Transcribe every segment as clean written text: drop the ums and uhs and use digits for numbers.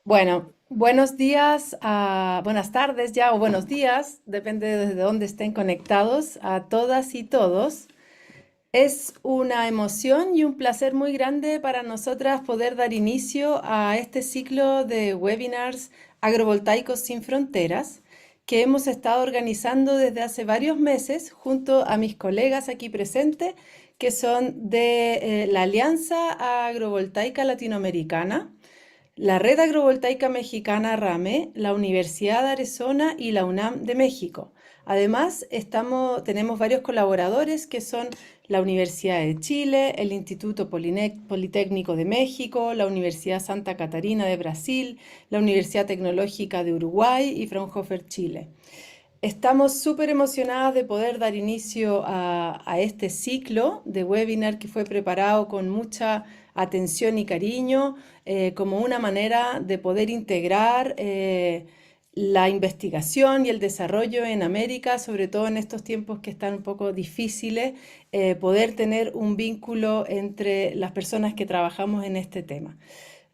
Bueno, buenos días, buenas tardes ya o buenos días, depende desde dónde estén conectados, a todas y todos. Es una emoción y un placer muy grande para nosotras poder dar inicio a este ciclo de webinars Agrovoltaicos sin Fronteras que hemos estado organizando desde hace varios meses junto a mis colegas aquí presentes, que son de la Alianza Agrovoltaica Latinoamericana, la Red Agrovoltaica Mexicana RAMe, la Universidad de Arizona y la UNAM de México. Además, tenemos varios colaboradores que son la Universidad de Chile, el Instituto Politécnico de México, la Universidad Santa Catarina de Brasil, la Universidad Tecnológica de Uruguay y Fraunhofer, Chile. Estamos súper emocionadas de poder dar inicio a este ciclo de webinar que fue preparado con mucha atención y cariño, como una manera de poder integrar la investigación y el desarrollo en América, sobre todo en estos tiempos que están un poco difíciles, poder tener un vínculo entre las personas que trabajamos en este tema.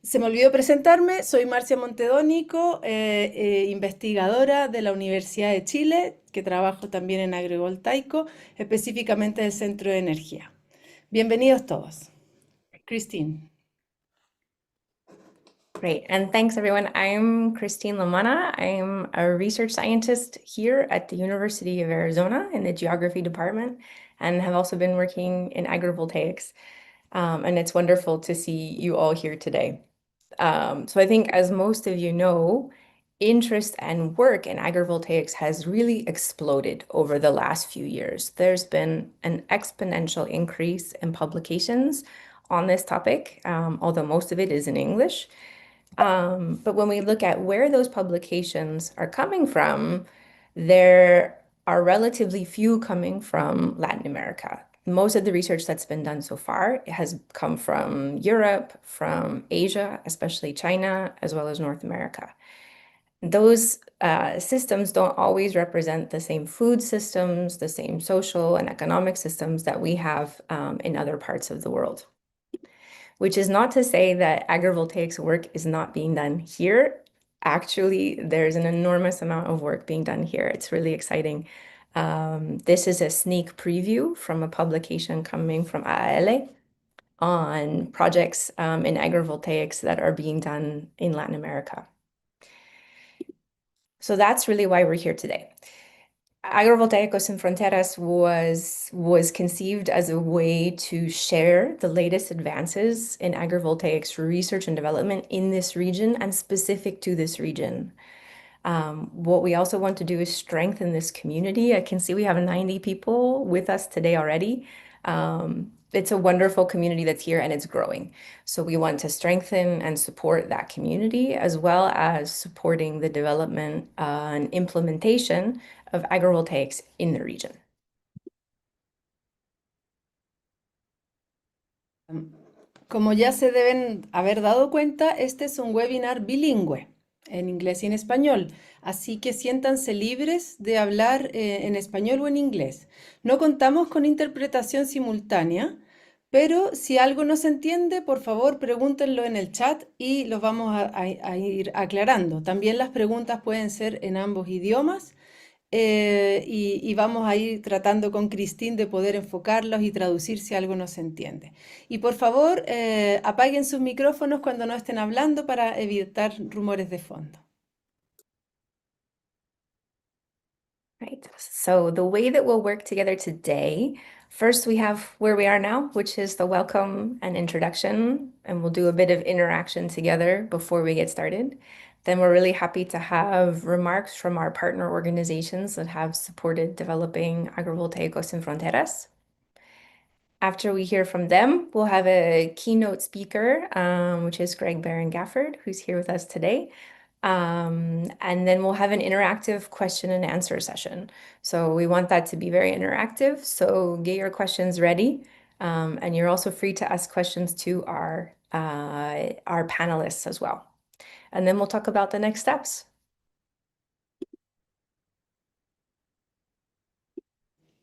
Se me olvidó presentarme, soy Marcia Montedónico, investigadora de la Universidad de Chile, que trabajo también en agrivoltaico, específicamente del Centro de Energía. Bienvenidos todos. Christine. Great, and thanks everyone. I'm Christine Lamanna. I'm a research scientist here at the University of Arizona in the geography department and have also been working in agrivoltaics. And it's wonderful to see you all here today. So I think as most of you know, interest and work in agrivoltaics has really exploded over the last few years. There's been an exponential increase in publications on this topic, although most of it is in English. But when we look at where those publications are coming from, there are relatively few coming from Latin America. Most of the research that's been done so far has come from Europe, from Asia, especially China, as well as North America. Those systems don't always represent the same food systems, the same social and economic systems that we have in other parts of the world. Which is not to say that agrivoltaics work is not being done here. Actually, there's an enormous amount of work being done here. It's really exciting. This is a sneak preview from a publication coming from AL on projects in agrivoltaics that are being done in Latin America. So that's really why we're here today. Agrovoltaicos Sin Fronteras was conceived as a way to share the latest advances in agrivoltaics research and development in this region and specific to this region. What we also want to do is strengthen this community. I can see we have 90 people with us today already. It's a wonderful community that's here and it's growing. So we want to strengthen and support that community as well as supporting the development and implementation of agrivoltaics in the region. Como ya se deben haber dado cuenta, este es un webinar bilingüe, en inglés y en español, así que siéntanse libres de hablar en español o en inglés. No contamos con interpretación simultánea, pero si algo no se entiende, por favor pregúntenlo en el chat y los vamos a ir aclarando. También las preguntas pueden ser en ambos idiomas. Y vamos a ir tratando con Christine de poder enfocarlos y traducir si algo no se entiende. Y por favor, apaguen sus micrófonos cuando no estén hablando para evitar rumores de fondo. Right, so the way that we'll work together today, first we have where we are now, which is the welcome and introduction, and we'll do a bit of interaction together before we get started. Then we're really happy to have remarks from our partner organizations that have supported developing Agrovoltaicos Sin Fronteras. After we hear from them, we'll have a keynote speaker, which is Barron-Gafford, who's here with us today. And then we'll have an interactive question and answer session. So we want that to be very interactive. So get your questions ready. And you're also free to ask questions to our panelists as well. And then we'll talk about the next steps.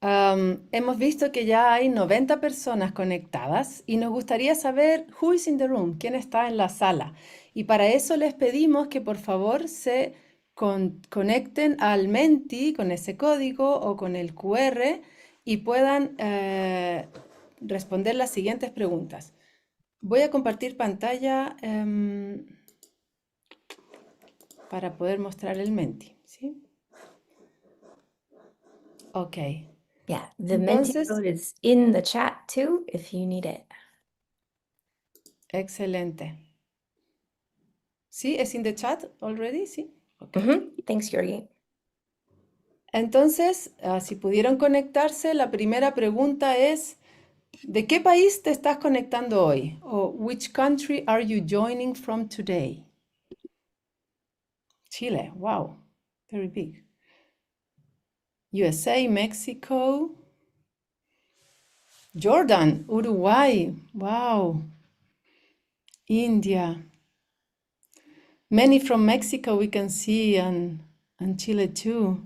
Hemos visto que ya hay 90 personas conectadas y nos gustaría saber who is in the room, quién está en la sala. Y para eso les pedimos que por favor se conecten al Menti con ese código o con el QR y puedan responder las siguientes preguntas. Voy a compartir pantalla para poder mostrar el Menti, ¿sí? Ok. Yeah, the Menti Entonces, code is in the chat too, if you need it. excelente. ¿Sí? ¿Es in the chat already? Sí. Okay. Thanks, Georgie. Entonces, si pudieron conectarse, la primera pregunta es, ¿de qué país te estás conectando hoy? O which country are you joining from today? Chile, wow, very big. USA, Mexico, Jordan, Uruguay, wow. India. Many from Mexico we can see, and Chile too.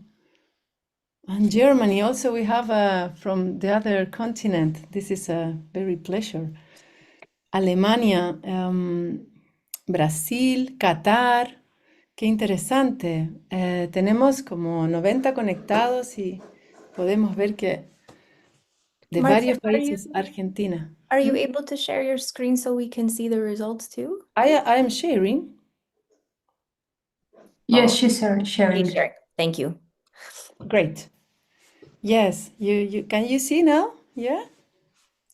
And Germany also we have from the other continent. This is a very pleasure. Alemania, Brasil, Qatar. Qué interesante. Tenemos como 90 conectados y podemos ver que de Marcia, varios países, Argentina. are you able to share your screen so we can see the results too? I am sharing. Yes, she's sharing. She's sharing. Thank you. Great. Yes, you can you see now? Yeah?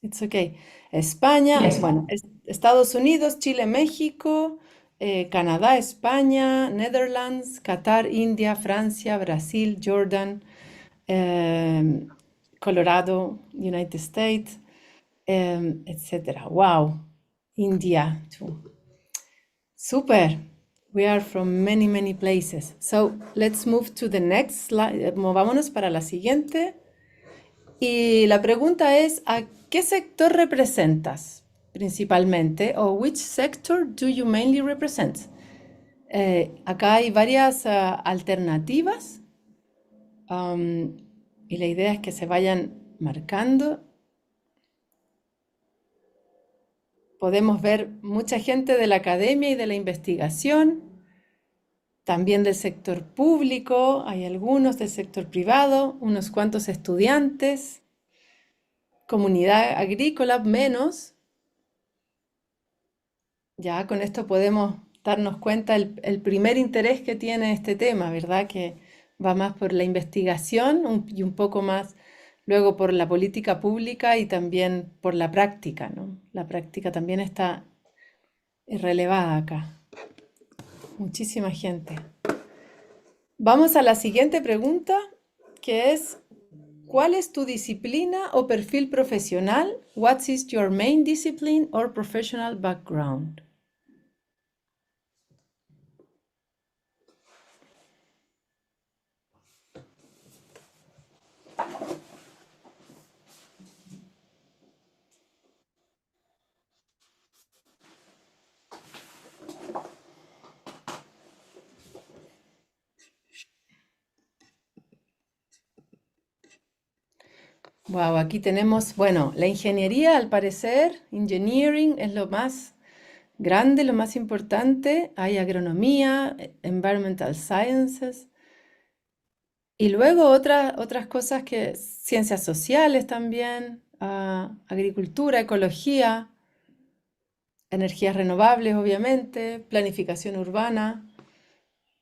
It's okay. España, Yes. bueno, Estados Unidos, Chile, México, Canadá, España, Netherlands, Qatar, India, Francia, Brasil, Jordan, Colorado, United States, etc. Wow, India too. Super. We are from many, many places. So let's move to the next slide. Movámonos para la siguiente. Y la pregunta es, ¿a qué sector representas principalmente? O which sector do you mainly represent? Acá hay varias alternativas y la idea es que se vayan marcando. Podemos ver mucha gente de la academia y de la investigación, también del sector público, hay algunos del sector privado, unos cuantos estudiantes, comunidad agrícola menos. Ya con esto podemos darnos cuenta el primer interés que tiene este tema, ¿verdad? Que va más por la investigación y un poco más luego por la política pública y también por la práctica, ¿no? La práctica también está relevada acá. Muchísima gente. Vamos a la siguiente pregunta, que es, ¿cuál es tu disciplina o perfil profesional? What is your main discipline or professional background? Wow, aquí tenemos, bueno, la ingeniería al parecer, engineering es lo más grande, lo más importante. Hay agronomía, environmental sciences. Y luego otras cosas que, ciencias sociales también, agricultura, ecología, energías renovables, obviamente, planificación urbana.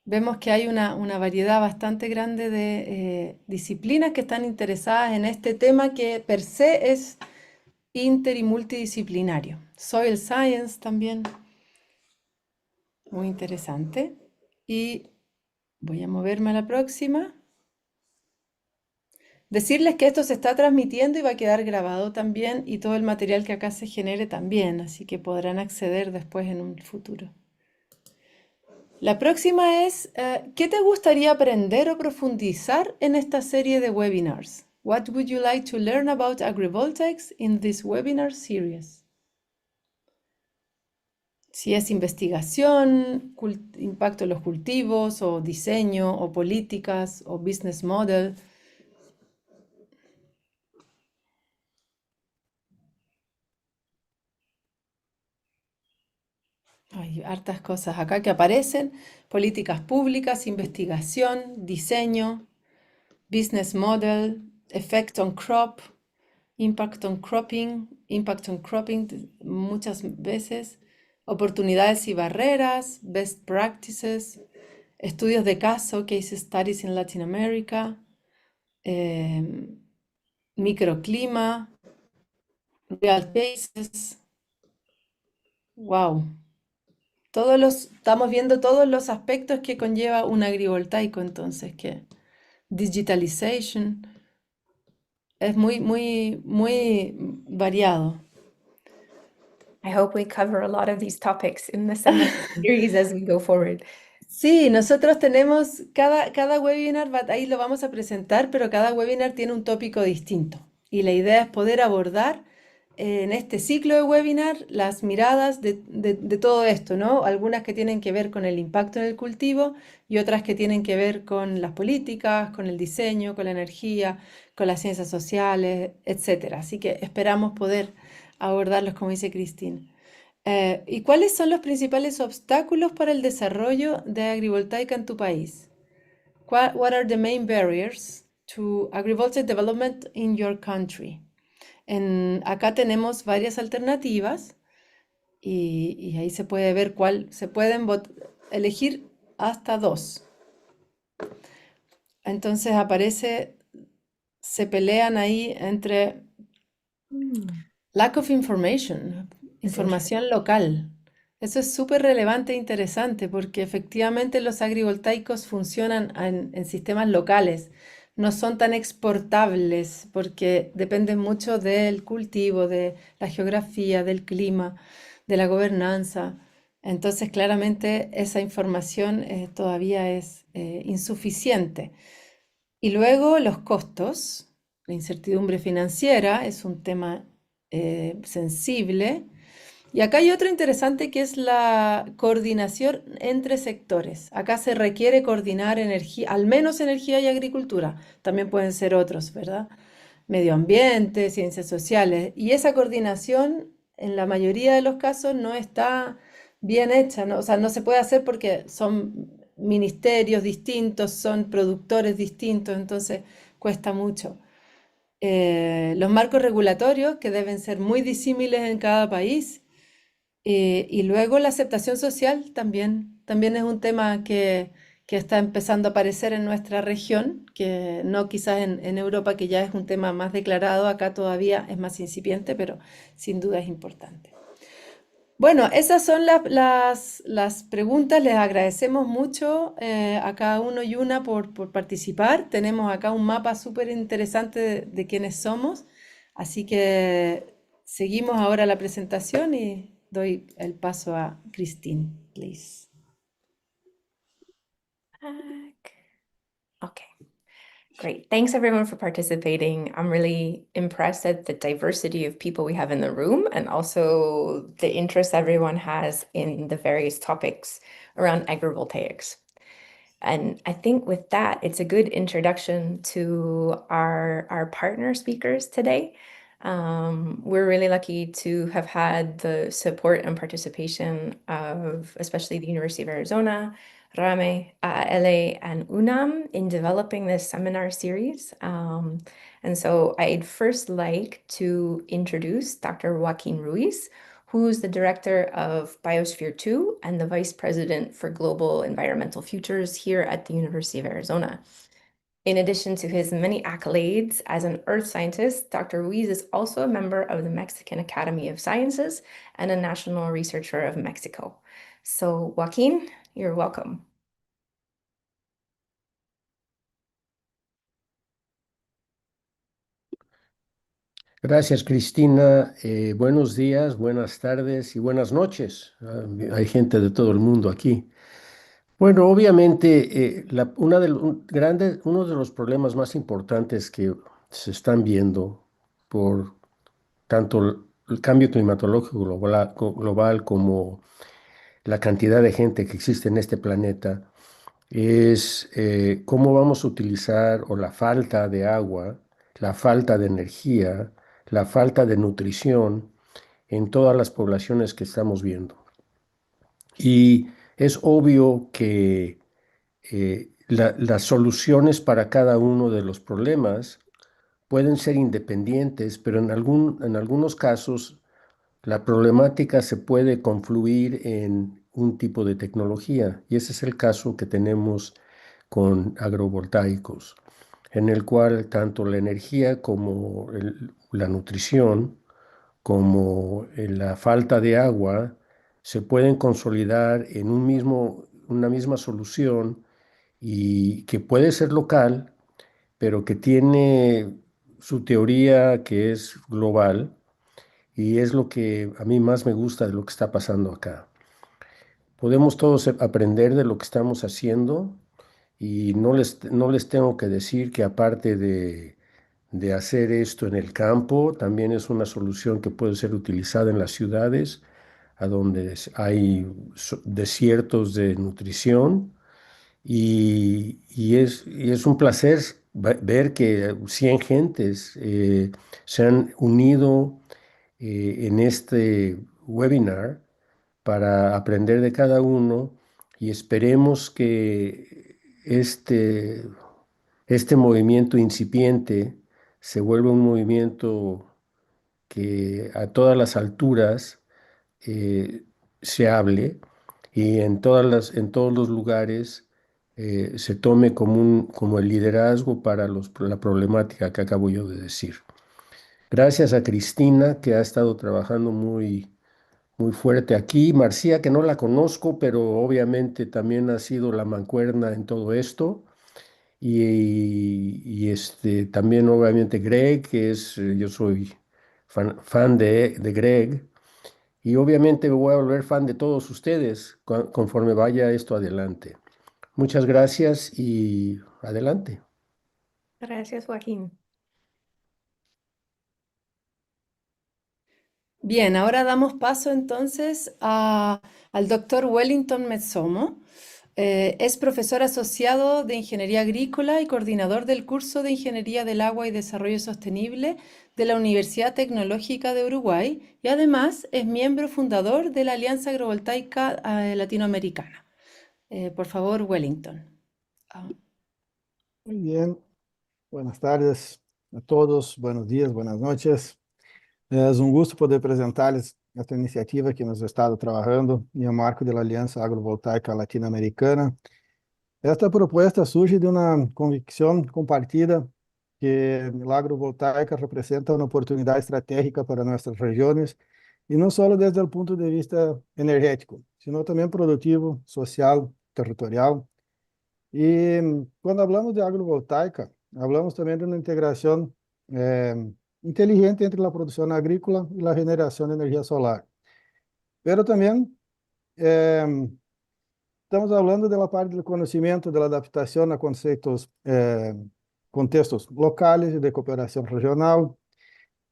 Vemos que hay una variedad bastante grande de disciplinas que están interesadas en este tema que per se es inter y multidisciplinario. Soil Science también, muy interesante. Y voy a moverme a la próxima. Decirles que esto se está transmitiendo y va a quedar grabado también y todo el material que acá se genere también, así que podrán acceder después en un futuro. La próxima es, ¿qué te gustaría aprender o profundizar en esta serie de webinars? What would you like to learn about agrivoltaics in this webinar series? Si es investigación, impacto en los cultivos, o diseño, o políticas, o business model. Ay, hay hartas cosas acá que aparecen. Políticas públicas, investigación, diseño, business model, effect on crop, impact on cropping muchas veces, oportunidades y barreras, best practices, estudios de caso, case studies in Latin America, microclima, real cases. Wow. Estamos viendo todos los aspectos que conlleva un agrivoltaico, entonces, que digitalization es muy, muy, muy variado. I hope we cover a lot of these topics in the seminar series as we go forward. Sí, nosotros tenemos cada webinar, ahí lo vamos a presentar, pero cada webinar tiene un tópico distinto. Y la idea es poder abordar en este ciclo de webinar las miradas de todo esto, ¿no? Algunas que tienen que ver con el impacto en el cultivo y otras que tienen que ver con las políticas, con el diseño, con la energía, con las ciencias sociales, etcétera. Así que esperamos poder abordarlos, como dice Cristina. ¿Y cuáles son los principales obstáculos para el desarrollo de agrivoltaica en tu país? What are the main barriers to agrivoltaic development in your country? Acá tenemos varias alternativas y ahí se puede ver se pueden elegir hasta dos. Entonces se pelean ahí entre lack of information, It's interesting. información local. Eso es súper relevante e interesante porque efectivamente los agrivoltaicos funcionan en sistemas locales. No son tan exportables porque dependen mucho del cultivo, de la geografía, del clima, de la gobernanza. Entonces, claramente esa información todavía es insuficiente. Y luego los costos, la incertidumbre financiera es un tema sensible. Y acá hay otro interesante que es la coordinación entre sectores. Acá se requiere coordinar energía, al menos energía y agricultura. También pueden ser otros, ¿verdad? Medio ambiente, ciencias sociales. Y esa coordinación, en la mayoría de los casos, no está bien hecha, ¿no? O sea, no se puede hacer porque son ministerios distintos, son productores distintos, entonces cuesta mucho. Los marcos regulatorios, que deben ser muy disímiles en cada país, y luego la aceptación social también es un tema que está empezando a aparecer en nuestra región, que no quizás en Europa, que ya es un tema más declarado, acá todavía es más incipiente, pero sin duda es importante. Bueno, esas son las preguntas. Les agradecemos mucho a cada uno y una por participar. Tenemos acá un mapa súper interesante de quiénes somos. Así que seguimos ahora la presentación y doy el paso a Christine, please. Back. Okay. Great. Thanks everyone for participating. I'm really impressed at the diversity of people we have in the room and also the interest everyone has in the various topics around agrivoltaics. And I think with that, it's a good introduction to our partner speakers today. We're really lucky to have had the support and participation of especially the University of Arizona, RAMe, LA, and UNAM in developing this seminar series. And so I'd first like to introduce Dr. Joaquin Ruiz, who's the director of Biosphere 2 and the vice president for global environmental futures here at the University of Arizona. In addition to his many accolades as an earth scientist, Dr. Ruiz is also a member of the Mexican Academy of Sciences and a national researcher of Mexico. So, Joaquin, you're welcome. Gracias, Cristina. Buenos días, buenas tardes y buenas noches. Hay gente de todo el mundo aquí. Bueno, obviamente, uno de los problemas más importantes que se están viendo por tanto el cambio climatológico global como la cantidad de gente que existe en este planeta es cómo vamos a utilizar o la falta de agua, la falta de energía, la falta de nutrición en todas las poblaciones que estamos viendo. Y es obvio que las soluciones para cada uno de los problemas pueden ser independientes, pero en algunos casos la problemática se puede confluir en un tipo de tecnología, y ese es el caso que tenemos con agrovoltaicos, en el cual tanto la energía como la nutrición, como la falta de agua, se pueden consolidar en una misma solución y que puede ser local, pero que tiene su teoría que es global y es lo que a mí más me gusta de lo que está pasando acá. Podemos todos aprender de lo que estamos haciendo y no les tengo que decir que aparte de hacer esto en el campo, también es una solución que puede ser utilizada en las ciudades, a donde hay desiertos de nutrición y es un placer ver que 100 gentes se han unido en este webinar para aprender de cada uno y esperemos que este movimiento incipiente se vuelva un movimiento que a todas las alturas eh, se hable y en todos los lugares se tome como el liderazgo para la problemática que acabo yo de decir. Gracias a Cristina, que ha estado trabajando muy fuerte aquí. Marcia, que no la conozco, pero obviamente también ha sido la mancuerna en todo esto. También obviamente Greg, yo soy fan de Greg. Y obviamente me voy a volver fan de todos ustedes conforme vaya esto adelante. Muchas gracias y adelante. Gracias, Joaquín. Bien, ahora damos paso entonces al doctor Wellington Mezzomo. Es profesor asociado de Ingeniería Agrícola y coordinador del curso de Ingeniería del Agua y Desarrollo Sostenible de la Universidad Tecnológica de Uruguay y además es miembro fundador de la Alianza Agrovoltaica Latinoamericana. Por favor, Wellington. Ah, Muy bien, buenas tardes a todos, buenos días, buenas noches. Es um gosto poder apresentar-lhes esta iniciativa que nós estamos trabalhando no marco da Aliança Agrovoltaica Latino-Americana. Esta proposta surge de uma convicção compartida que a agrovoltaica representa uma oportunidade estratégica para nossas regiões, e não só desde o ponto de vista energético, sino também produtivo, social, territorial. E quando falamos de agrovoltaica, falamos também de uma integração inteligente entre a produção agrícola e a generação de energia solar. Pero também estamos falando da parte do conhecimento, da adaptação a conceitos, contextos locais e de cooperação regional.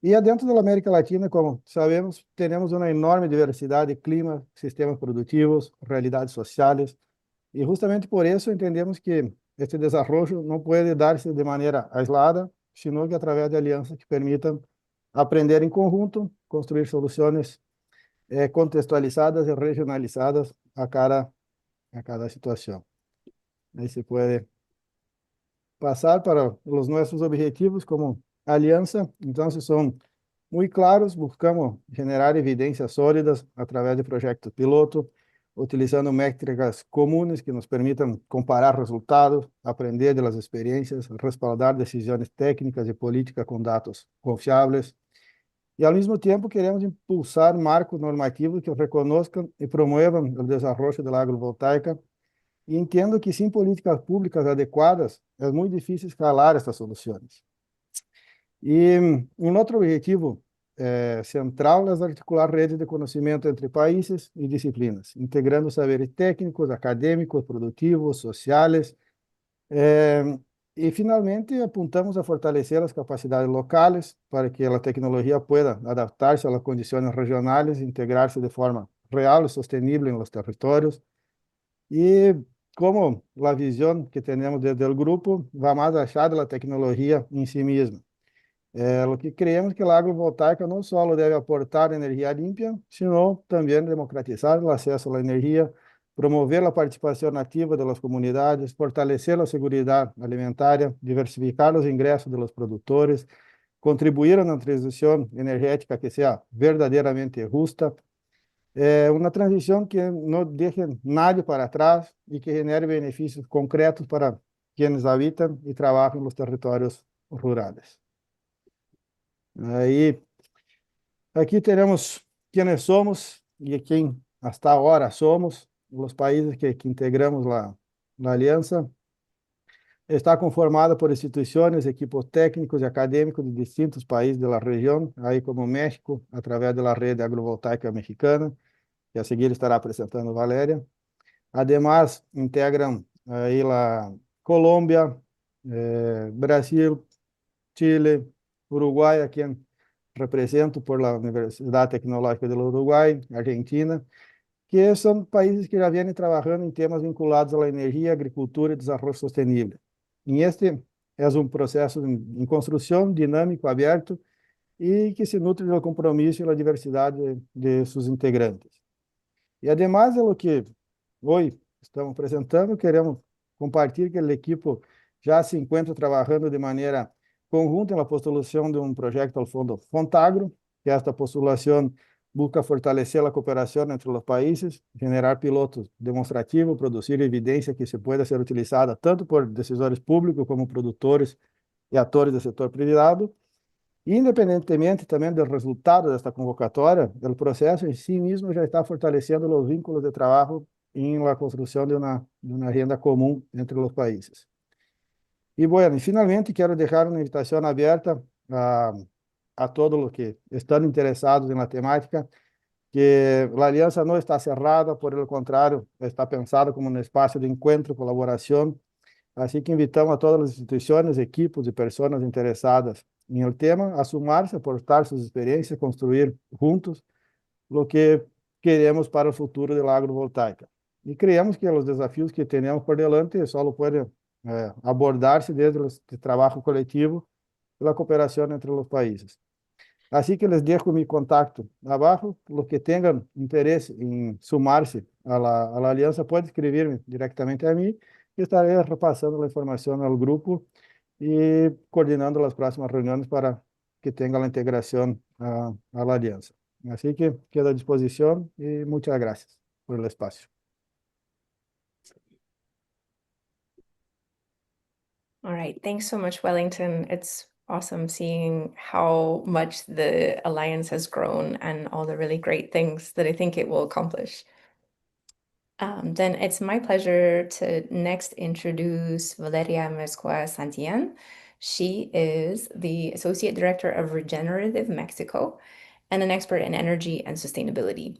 E dentro da América Latina, como sabemos, temos uma enorme diversidade de clima, sistemas produtivos, realidades sociais. E justamente por isso entendemos que este desenvolvimento não pode dar-se de maneira aislada, sino que através de alianças que permitam aprender em conjunto, construir soluções contextualizadas e regionalizadas a cada situação. Aí se pode passar para os nossos objetivos como aliança. Então, são muito claros, buscamos generar evidências sólidas através de projetos piloto, utilizando métricas comuns que nos permitam comparar resultados, aprender das experiências, respaldar decisões técnicas e políticas com dados confiáveis. E, ao mesmo tempo, queremos impulsar marcos normativos que reconozcam e promovam o desenvolvimento da agrovoltaica. E entendo que, sem políticas públicas adequadas, é muito difícil escalar essas soluções. E outro objetivo central é articular redes de conhecimento entre países e disciplinas, integrando saberes técnicos, acadêmicos, produtivos, sociais. E, finalmente, apuntamos a fortalecer as capacidades locais para que a tecnologia pueda adaptar-se às condições regionais e integrar-se de forma real e sostenível nos territórios. E como a visão que temos desde o grupo vai mais allá da tecnologia em si mesma. Lo que creemos que la agrovoltaica no solo debe aportar energía limpia, sino también democratizar el acceso a la energía, promover la participación activa de las comunidades, fortalecer la seguridad alimentaria, diversificar los ingresos de los productores, contribuir a una transición energética que sea verdaderamente justa, una transición que no deje nadie para atrás y que genere beneficios concretos para quienes habitan y trabajan en los territorios rurales. Aí, aqui teremos quienes somos e quem hasta agora somos, os países que integramos a aliança. Está conformada por instituições, equipos técnicos e acadêmicos de distintos países da região, aí como México, através da rede agrovoltaica mexicana, que a seguir estará apresentando Valeria. Además, integram aí a Colômbia, Brasil, Chile, Uruguay, a quien represento por la Universidad Tecnológica del Uruguay, Argentina, que son países que ya vienen trabajando en temas vinculados a la energía, agricultura y desarrollo sostenible. Y este es un proceso en construcción dinámico, abierto, y que se nutre del compromiso y la diversidad de sus integrantes. Y además de lo que hoy estamos presentando, queremos compartir que el equipo ya se encuentra trabajando de manera conjunta en la postulación de un proyecto al Fondo Fontagro, que esta postulación busca fortalecer la cooperación entre los países, generar pilotos demonstrativos, producir evidencia que se pueda ser utilizada tanto por decisores públicos como produtores y actores del sector privado. Independentemente também do resultado desta convocatória, o processo em si mesmo já está fortalecendo os vínculos de trabalho em la construção de uma agenda comum entre os países. E, bueno, finalmente quero deixar uma invitação aberta a todos os que estão interessados na temática, que a aliança não está cerrada, por el contrário, está pensada como um espaço de encontro, colaboração. Assim que invitamos a todas as instituições, equipos e pessoas interessadas em el tema a sumarse, aportar suas experiências, construir juntos o que queremos para o futuro da agrovoltaica. E creemos que os desafios que temos por delante só podem abordar-se desde o trabalho coletivo e a cooperação entre os países. Assim que les dejo mi contacto abaixo, os que tenham interesse em sumar-se à aliança, podem escrever-me diretamente a mim e estarei repassando a informação ao grupo e coordenando as próximas reuniões para que tenha a integração à aliança. Assim que quedo à disposição e muitas graças por el espaço. All right, thanks so much, Wellington. It's awesome seeing how much the Alliance has grown and all the really great things that I think it will accomplish. Then it's my pleasure to next introduce Valeria Amezcua Santillan. She is the Associate Director of Regenerative Mexico and an expert in energy and sustainability.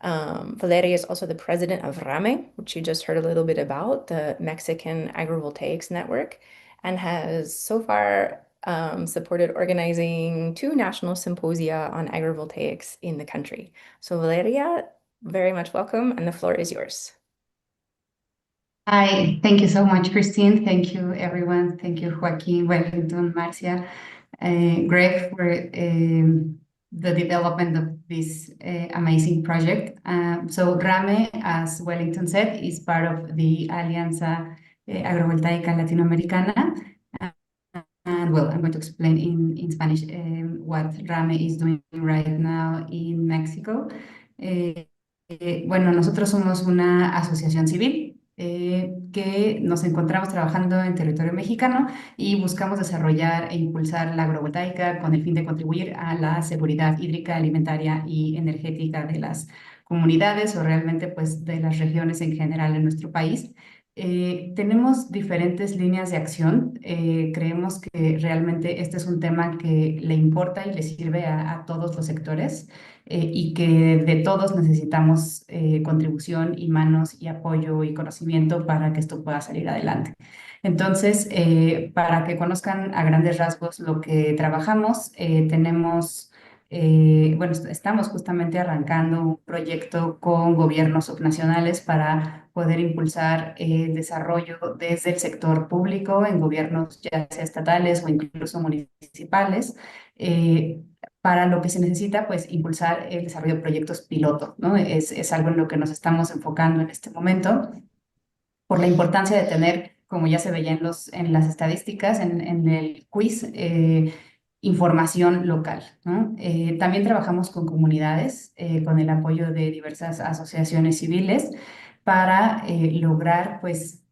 Valeria is also the president of RAMe, which you just heard a little bit about, the Mexican Agrivoltaics Network, and has so far supported organizing 2 national symposia on agrivoltaics in the country. So Valeria, very much welcome, and the floor is yours. Hi, thank you so much, Christine. Thank you, everyone. Thank you, Joaquin, Wellington, Marcia, Greg, for the development of this amazing project. So RAMe, as Wellington said, is part of the Alianza Agrovoltaica Latinoamericana. And well, I'm going to explain in Spanish what RAMe is doing right now in Mexico. Bueno, nosotros somos una asociación civil que nos encontramos trabajando en territorio mexicano y buscamos desarrollar e impulsar la agrovoltaica con el fin de contribuir a la seguridad hídrica, alimentaria y energética de las comunidades o realmente pues de las regiones en general en nuestro país. Tenemos diferentes líneas de acción. Creemos que realmente este es un tema que le importa y le sirve a todos los sectores y que de todos necesitamos contribución y manos y apoyo y conocimiento para que esto pueda salir adelante. Entonces, para que conozcan a grandes rasgos lo que trabajamos, tenemos Bueno, estamos justamente arrancando un proyecto con gobiernos subnacionales para poder impulsar el desarrollo desde el sector público en gobiernos ya sea estatales o incluso municipales. Para lo que se necesita, pues, impulsar el desarrollo de proyectos piloto, ¿no? Es algo en lo que nos estamos enfocando en este momento por la importancia de tener, como ya se veía en las estadísticas, en el quiz, información local, ¿no? También trabajamos con comunidades, con el apoyo de diversas asociaciones civiles para lograr, pues,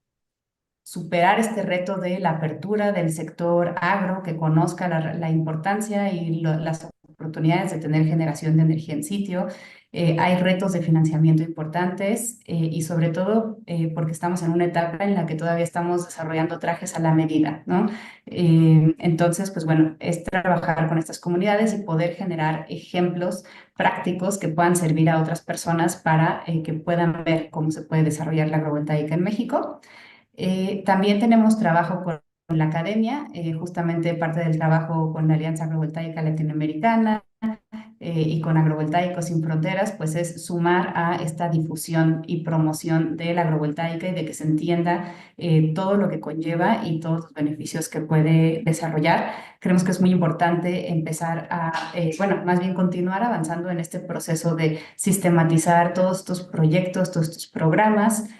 superar este reto de la apertura del sector agro, que conozca la importancia y las oportunidades de tener generación de energía en sitio. Hay retos de financiamiento importantes y sobre todo porque estamos en una etapa en la que todavía estamos desarrollando trajes a la medida, ¿no? Entonces, pues bueno, es trabajar con estas comunidades y poder generar ejemplos prácticos que puedan servir a otras personas para que puedan ver cómo se puede desarrollar la agrovoltaica en México. También tenemos trabajo con la academia, justamente parte del trabajo con la Alianza Agrovoltaica Latinoamericana y con Agrovoltaicos Sin Fronteras, pues es sumar a esta difusión y promoción de la agrovoltaica y de que se entienda todo lo que conlleva y todos los beneficios que puede desarrollar. Creemos que es muy importante empezar a, bueno, más bien continuar avanzando en este proceso de sistematizar todos estos proyectos, todos estos programas.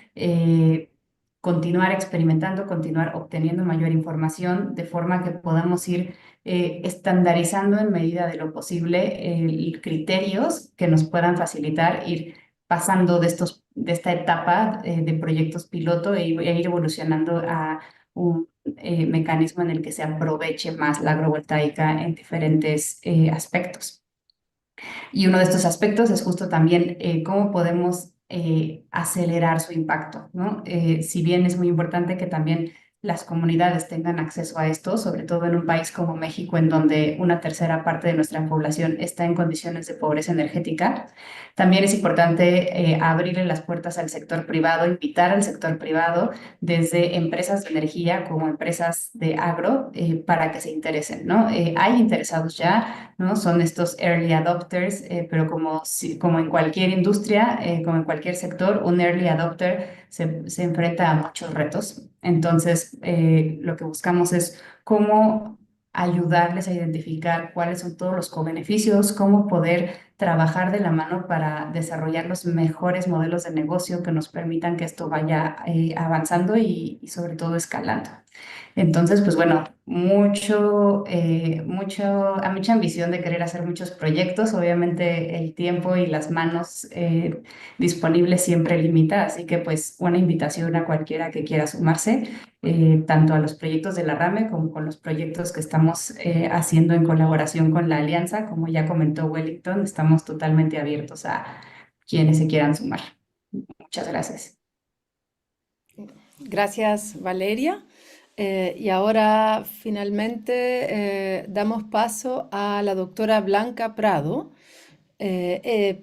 Continuar experimentando, continuar obteniendo mayor información de forma que podamos ir estandarizando en medida de lo posible criterios que nos puedan facilitar ir pasando de esta etapa de proyectos piloto e ir evolucionando a un mecanismo en el que se aproveche más la agrovoltaica en diferentes aspectos. Y uno de estos aspectos es justo también cómo podemos acelerar su impacto, ¿no? Si bien es muy importante que también las comunidades tengan acceso a esto, sobre todo en un país como México, en donde una tercera parte de nuestra población está en condiciones de pobreza energética, también es importante abrirle las puertas al sector privado, invitar al sector privado desde empresas de energía como empresas de agro para que se interesen, ¿no? Hay interesados ya, ¿no? Son estos early adopters, pero como en cualquier industria, como en cualquier sector, un early adopter se enfrenta a muchos retos. Entonces, lo que buscamos es cómo ayudarles a identificar cuáles son todos los co-beneficios, cómo poder trabajar de la mano para desarrollar los mejores modelos de negocio que nos permitan que esto vaya avanzando y sobre todo escalando. Entonces, pues bueno, mucha ambición de querer hacer muchos proyectos. Obviamente el tiempo y las manos disponibles siempre limita, así que pues una invitación a cualquiera que quiera sumarse, tanto a los proyectos de la RAMe como con los proyectos que estamos haciendo en colaboración con la Alianza. Como ya comentó Wellington, estamos totalmente abiertos a quienes se quieran sumar. Muchas gracias. Gracias, Valeria. Y ahora finalmente damos paso a la doctora Blanca Prado.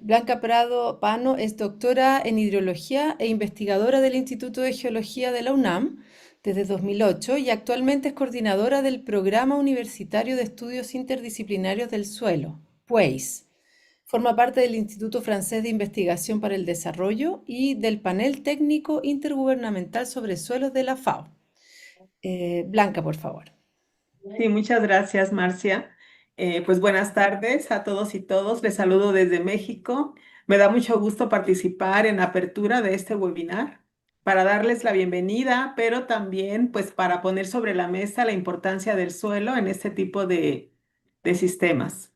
Blanca Prado Pano es doctora en hidrología e investigadora del Instituto de Geología de la UNAM desde 2008 y actualmente es coordinadora del Programa Universitario de Estudios Interdisciplinarios del Suelo, PUEIS. Forma parte del Instituto Francés de Investigación para el Desarrollo y del Panel Técnico Intergubernamental sobre Suelos de la FAO. Blanca, por favor. Sí, muchas gracias, Marcia. Pues buenas tardes a todos y todos. Les saludo desde México. Me da mucho gusto participar en la apertura de este webinar para darles la bienvenida, pero también pues para poner sobre la mesa la importancia del suelo en este tipo de sistemas.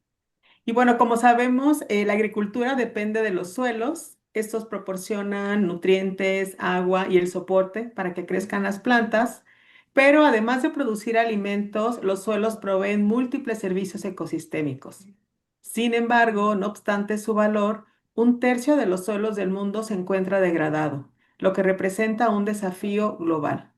Y bueno, como sabemos, la agricultura depende de los suelos. Estos proporcionan nutrientes, agua y el soporte para que crezcan las plantas. Pero además de producir alimentos, los suelos proveen múltiples servicios ecosistémicos. Sin embargo, no obstante su valor, un tercio de los suelos del mundo se encuentra degradado, lo que representa un desafío global.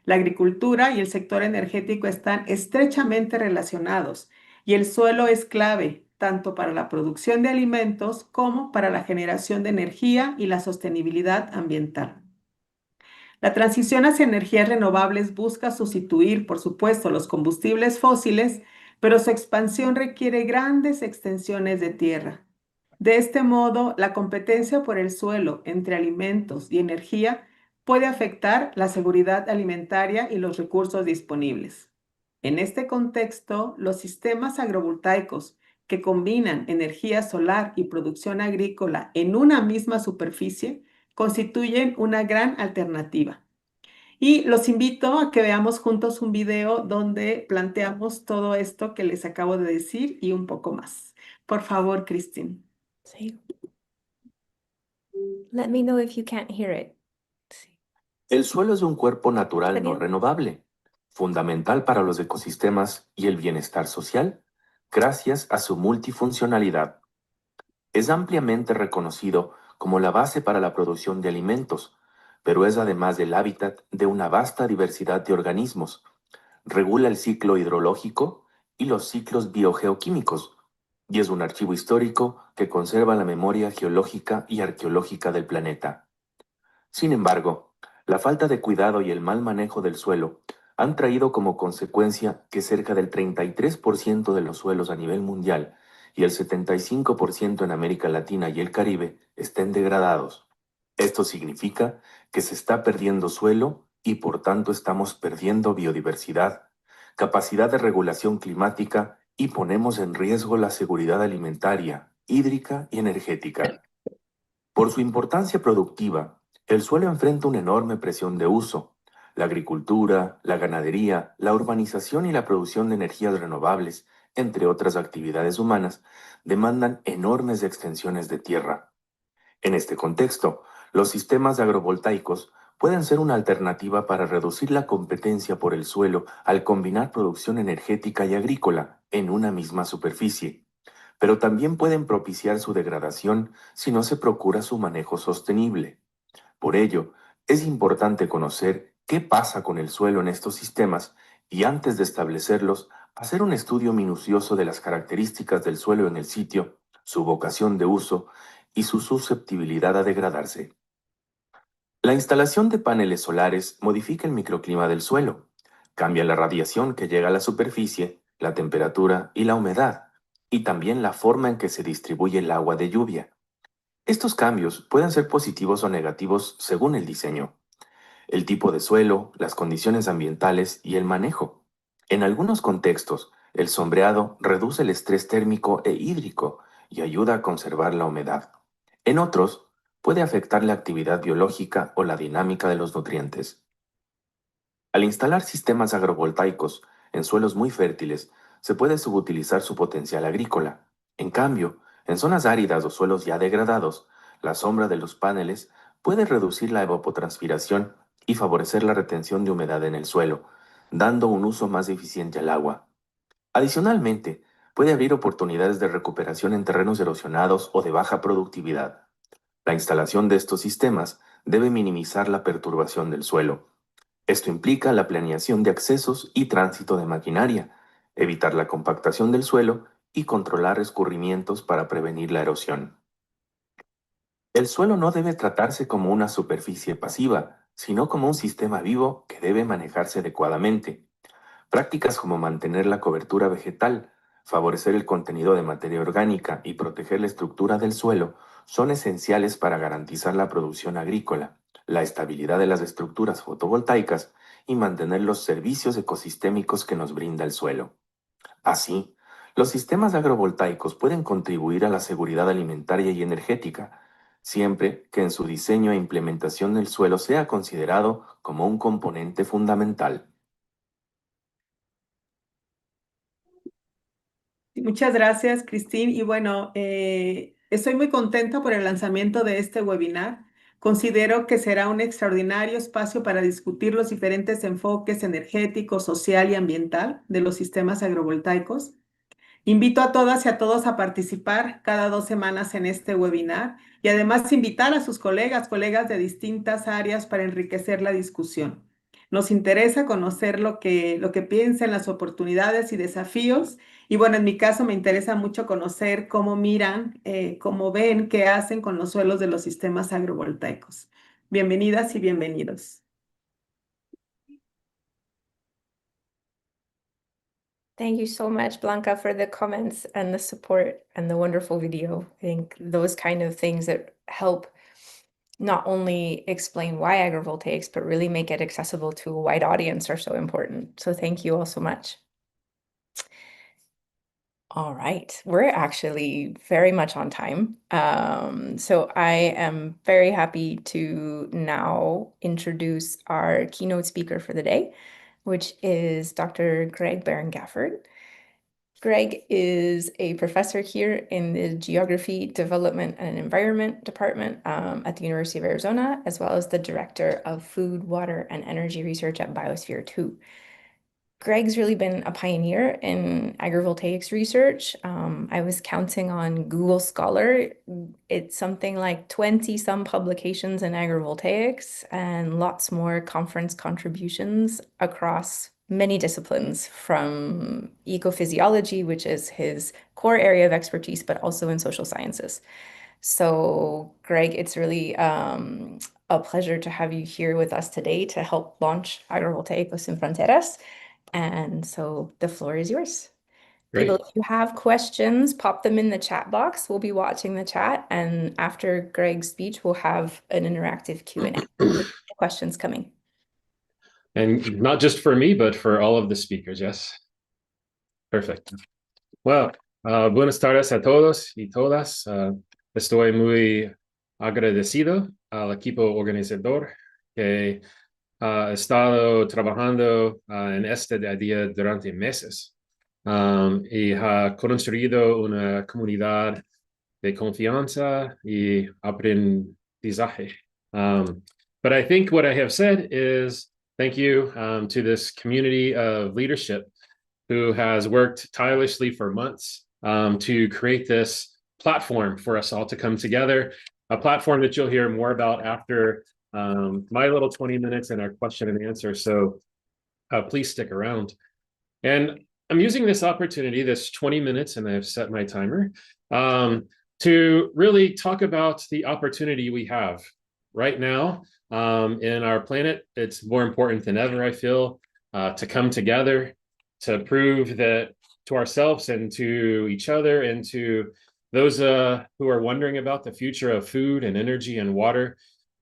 La agricultura y el sector energético están estrechamente relacionados y el suelo es clave tanto para la producción de alimentos como para la generación de energía y la sostenibilidad ambiental. La transición hacia energías renovables busca sustituir, por supuesto, los combustibles fósiles, pero su expansión requiere grandes extensiones de tierra. De este modo, la competencia por el suelo entre alimentos y energía puede afectar la seguridad alimentaria y los recursos disponibles. En este contexto, los sistemas agrovoltaicos que combinan energía solar y producción agrícola en una misma superficie constituyen una gran alternativa. Y los invito a que veamos juntos un video donde planteamos todo esto que les acabo de decir y un poco más. Por favor, Christine. Sí. Let me know if you can't hear it. Sí. El suelo es un cuerpo natural ¿Está no bien? renovable, fundamental para los ecosistemas y el bienestar social, gracias a su multifuncionalidad. Es ampliamente reconocido como la base para la producción de alimentos, pero es además el hábitat de una vasta diversidad de organismos. Regula el ciclo hidrológico y los ciclos biogeoquímicos, y es un archivo histórico que conserva la memoria geológica y arqueológica del planeta. Sin embargo, la falta de cuidado y el mal manejo del suelo han traído como consecuencia que cerca del 33% de los suelos a nivel mundial y el 75% en América Latina y el Caribe estén degradados. Esto significa que se está perdiendo suelo y por tanto estamos perdiendo biodiversidad, capacidad de regulación climática y ponemos en riesgo la seguridad alimentaria, hídrica y energética. Por su importancia productiva, el suelo enfrenta una enorme presión de uso. La agricultura, la ganadería, la urbanización y la producción de energías renovables, entre otras actividades humanas, demandan enormes extensiones de tierra. En este contexto, los sistemas agrovoltaicos pueden ser una alternativa para reducir la competencia por el suelo al combinar producción energética y agrícola en una misma superficie, pero también pueden propiciar su degradación si no se procura su manejo sostenible. Por ello, es importante conocer qué pasa con el suelo en estos sistemas y antes de establecerlos, hacer un estudio minucioso de las características del suelo en el sitio, su vocación de uso y su susceptibilidad a degradarse. La instalación de paneles solares modifica el microclima del suelo, cambia la radiación que llega a la superficie, la temperatura y la humedad, y también la forma en que se distribuye el agua de lluvia. Estos cambios pueden ser positivos o negativos según el diseño, el tipo de suelo, las condiciones ambientales y el manejo. En algunos contextos, el sombreado reduce el estrés térmico e hídrico y ayuda a conservar la humedad. En otros, puede afectar la actividad biológica o la dinámica de los nutrientes. Al instalar sistemas agrovoltaicos en suelos muy fértiles, se puede subutilizar su potencial agrícola. En cambio, en zonas áridas o suelos ya degradados, la sombra de los paneles puede reducir la evapotranspiración y favorecer la retención de humedad en el suelo, dando un uso más eficiente al agua. Adicionalmente, puede abrir oportunidades de recuperación en terrenos erosionados o de baja productividad. La instalación de estos sistemas debe minimizar la perturbación del suelo. Esto implica la planeación de accesos y tránsito de maquinaria, evitar la compactación del suelo y controlar escurrimientos para prevenir la erosión. El suelo no debe tratarse como una superficie pasiva, sino como un sistema vivo que debe manejarse adecuadamente. Prácticas como mantener la cobertura vegetal, favorecer el contenido de materia orgánica y proteger la estructura del suelo son esenciales para garantizar la producción agrícola, la estabilidad de las estructuras fotovoltaicas y mantener los servicios ecosistémicos que nos brinda el suelo. Así, los sistemas agrovoltaicos pueden contribuir a la seguridad alimentaria y energética, siempre que en su diseño e implementación el suelo sea considerado como un componente fundamental. Muchas gracias, Christine. Y bueno, estoy muy contenta por el lanzamiento de este webinar. Considero que será un extraordinario espacio para discutir los diferentes enfoques energético, social y ambiental de los sistemas agrovoltaicos. Invito a todas y a todos a participar cada 2 semanas en este webinar y además invitar a sus colegas de distintas áreas para enriquecer la discusión. Nos interesa conocer lo que piensan, las oportunidades y desafíos. Y bueno, en mi caso me interesa mucho conocer cómo miran, cómo ven, qué hacen con los suelos de los sistemas agrovoltaicos. Bienvenidas y bienvenidos. Thank you so much, Blanca, for the comments and the support and the wonderful video. I think those kind of things that help not only explain why agrivoltaics, but really make it accessible to a wide audience are so important. So thank you all so much. All right, we're actually very much on time. So I am very happy to now introduce our keynote speaker for the day, which is Dr. Greg Barron-Gafford. Greg is a professor here in the Geography, Development, and Environment Department at the University of Arizona, as well as the Director of Food, Water, and Energy Research at Biosphere 2. Greg's really been a pioneer in agrivoltaics research. I was counting on Google Scholar. It's something like 20 some publications in agrivoltaics and lots more conference contributions across many disciplines, from ecophysiology, which is his core area of expertise, but also in social sciences. So Greg, it's really a pleasure to have you here with us today to help launch Agrovoltaicos in Fronteras. And so the floor is yours. Great. People, if you have questions, pop them in the chat box. We'll be watching the chat. And after Greg's speech, we'll have an interactive Q&A. Questions coming. And not just for me, but for all of the speakers, yes? Perfect. Well, buenas tardes a todos y todas. Estoy muy agradecido al equipo organizador que ha estado trabajando en este día durante meses y ha construido una comunidad de confianza y aprendizaje. But I think what I have said is thank you to this community of leadership who has worked tirelessly for months to create this platform for us all to come together, a platform that you'll hear more about after my little 20 minutes and our question and answer. So please stick around. And I'm using this opportunity, this 20 minutes, and I've set my timer, to really talk about the opportunity we have right now in our planet. It's more important than ever, I feel, to come together, to prove that to ourselves and to each other and to those who are wondering about the future of food and energy and water,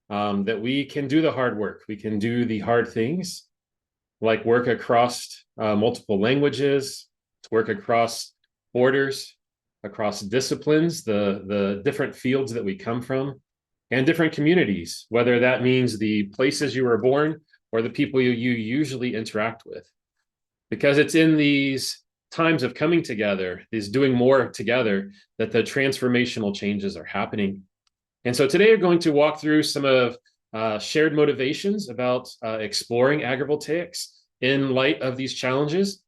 that we can do the hard work. We can do the hard things, like work across multiple languages, to work across borders, across disciplines, the different fields that we come from, and different communities, whether that means the places you were born or the people you usually interact with. Because it's in these times of coming together, these doing more together, that the transformational changes are happening. And so today we're going to walk through some of shared motivations about exploring agrivoltaics in light of these challenges,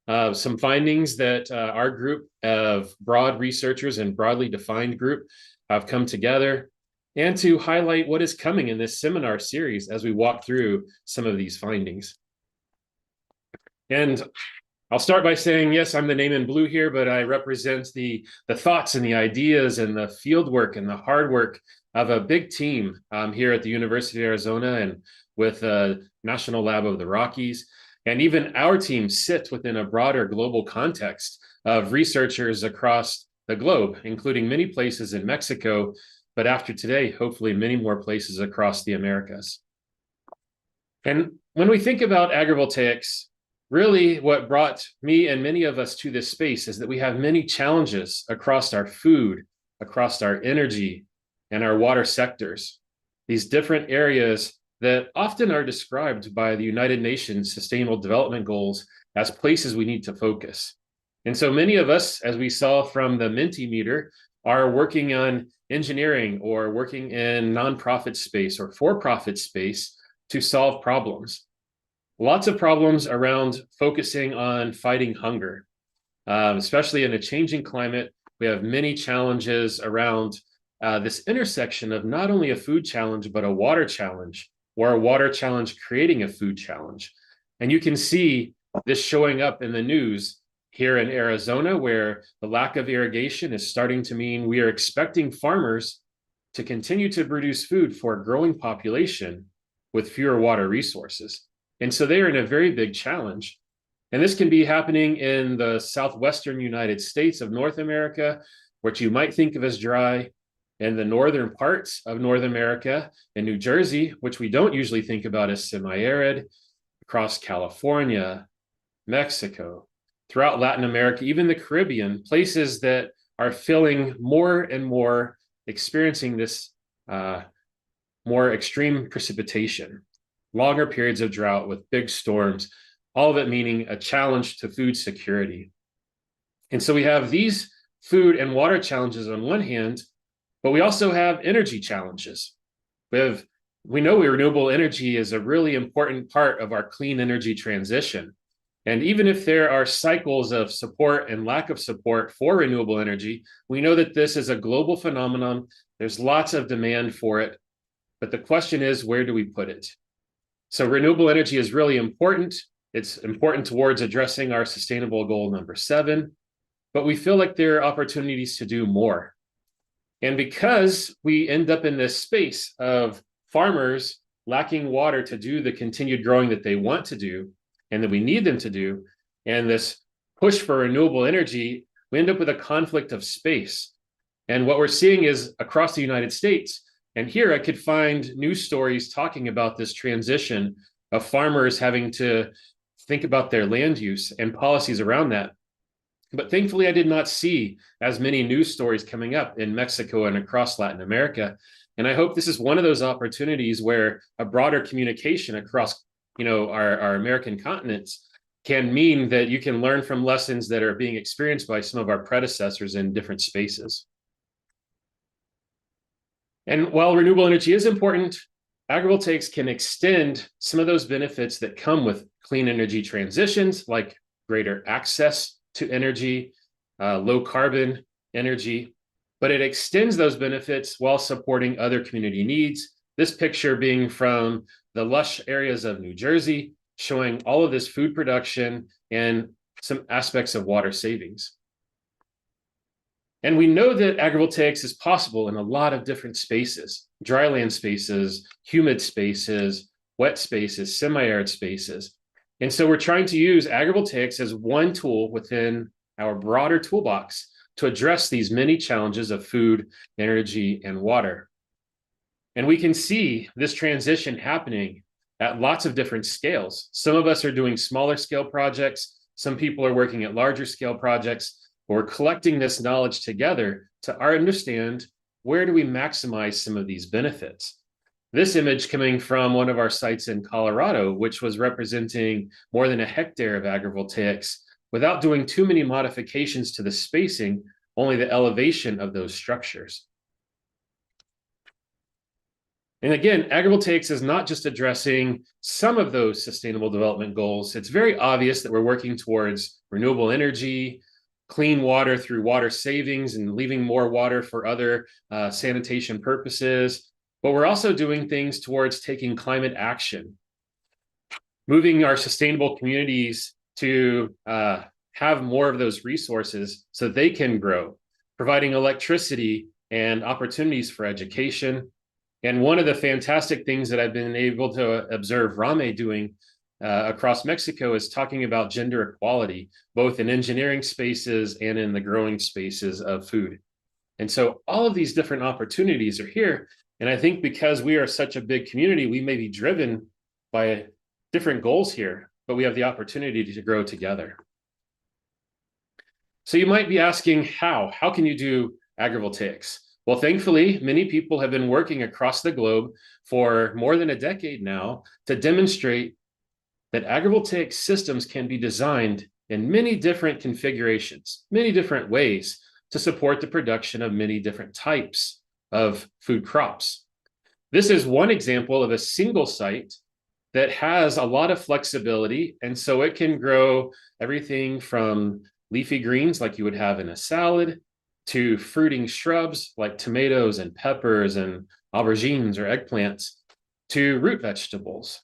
some findings that our group of broad researchers and broadly defined group have come together, and to highlight what is coming in this seminar series as we walk through some of these findings. And I'll start by saying, yes, I'm the name in blue here, but I represent the thoughts and the ideas and the field work and the hard work of a big team here at the University of Arizona and with the National Lab of the Rockies. And even our team sits within a broader global context of researchers across the globe, including many places in Mexico, but after today, hopefully many more places across the Americas. And when we think about agrivoltaics, really what brought me and many of us to this space is that we have many challenges across our food, across our energy, and our water sectors. These different areas that often are described by the United Nations Sustainable Development Goals as places we need to focus. And so many of us, as we saw from the Mentimeter, are working on engineering or working in nonprofit space or for-profit space to solve problems. Lots of problems around focusing on fighting hunger, especially in a changing climate. We have many challenges around this intersection of not only a food challenge, but a water challenge, or a water challenge creating a food challenge. And you can see this showing up in the news here in Arizona, where the lack of irrigation is starting to mean we are expecting farmers to continue to produce food for a growing population with fewer water resources. And so they are in a very big challenge. And this can be happening in the southwestern United States of North America, which you might think of as dry, in the northern parts of North America, in New Jersey, which we don't usually think about as semi-arid, across California, Mexico, throughout Latin America, even the Caribbean, places that are feeling more and more experiencing this more extreme precipitation, longer periods of drought with big storms, all of it meaning a challenge to food security. And so we have these food and water challenges on one hand, but we also have energy challenges. We know renewable energy is a really important part of our clean energy transition. And even if there are cycles of support and lack of support for renewable energy, we know that this is a global phenomenon. There's lots of demand for it. But the question is, where do we put it? So renewable energy is really important. It's important towards addressing our sustainable goal number 7. But we feel like there are opportunities to do more. And because we end up in this space of farmers lacking water to do the continued growing that they want to do and that we need them to do, and this push for renewable energy, we end up with a conflict of space. And what we're seeing is across the United States, and here I could find news stories talking about this transition of farmers having to think about their land use and policies around that. But thankfully, I did not see as many news stories coming up in Mexico and across Latin America. And I hope this is one of those opportunities where a broader communication across, our American continents can mean that you can learn from lessons that are being experienced by some of our predecessors in different spaces. And while renewable energy is important, agrivoltaics can extend some of those benefits that come with clean energy transitions, like greater access to energy, low carbon energy, but it extends those benefits while supporting other community needs. This picture being from the lush areas of New Jersey, showing all of this food production and some aspects of water savings. And we know that agrivoltaics is possible in a lot of different spaces: dryland spaces, humid spaces, wet spaces, semi-arid spaces. And so we're trying to use agrivoltaics as one tool within our broader toolbox to address these many challenges of food, energy, and water. And we can see this transition happening at lots of different scales. Some of us are doing smaller scale projects. Some people are working at larger scale projects. We're collecting this knowledge together to understand where do we maximize some of these benefits. This image coming from one of our sites in Colorado, which was representing more than a hectare of agrivoltaics without doing too many modifications to the spacing, only the elevation of those structures. And again, agrivoltaics is not just addressing some of those sustainable development goals. It's very obvious that we're working towards renewable energy, clean water through water savings and leaving more water for other sanitation purposes. But we're also doing things towards taking climate action, moving our sustainable communities to have more of those resources so they can grow, providing electricity and opportunities for education. And one of the fantastic things that I've been able to observe RAMe doing across Mexico is talking about gender equality, both in engineering spaces and in the growing spaces of food. And so all of these different opportunities are here. And I think because we are such a big community, we may be driven by different goals here, but we have the opportunity to grow together. So you might be asking, how? How can you do agrivoltaics? Well, thankfully, many people have been working across the globe for more than a decade now to demonstrate that agrivoltaic systems can be designed in many different configurations, many different ways to support the production of many different types of food crops. This is one example of a single site that has a lot of flexibility, and so it can grow everything from leafy greens like you would have in a salad to fruiting shrubs like tomatoes and peppers and aubergines or eggplants to root vegetables.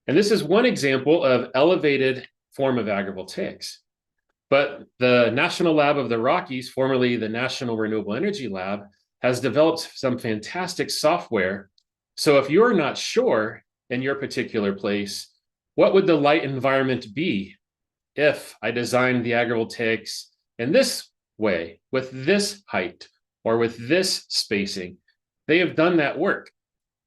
And this is one example of elevated form of agrivoltaics. But the National Lab of the Rockies, formerly the National Renewable Energy Lab, has developed some fantastic software. So if you're not sure in your particular place, what would the light environment be if I designed the agrivoltaics in this way, with this height, or with this spacing. They have done that work.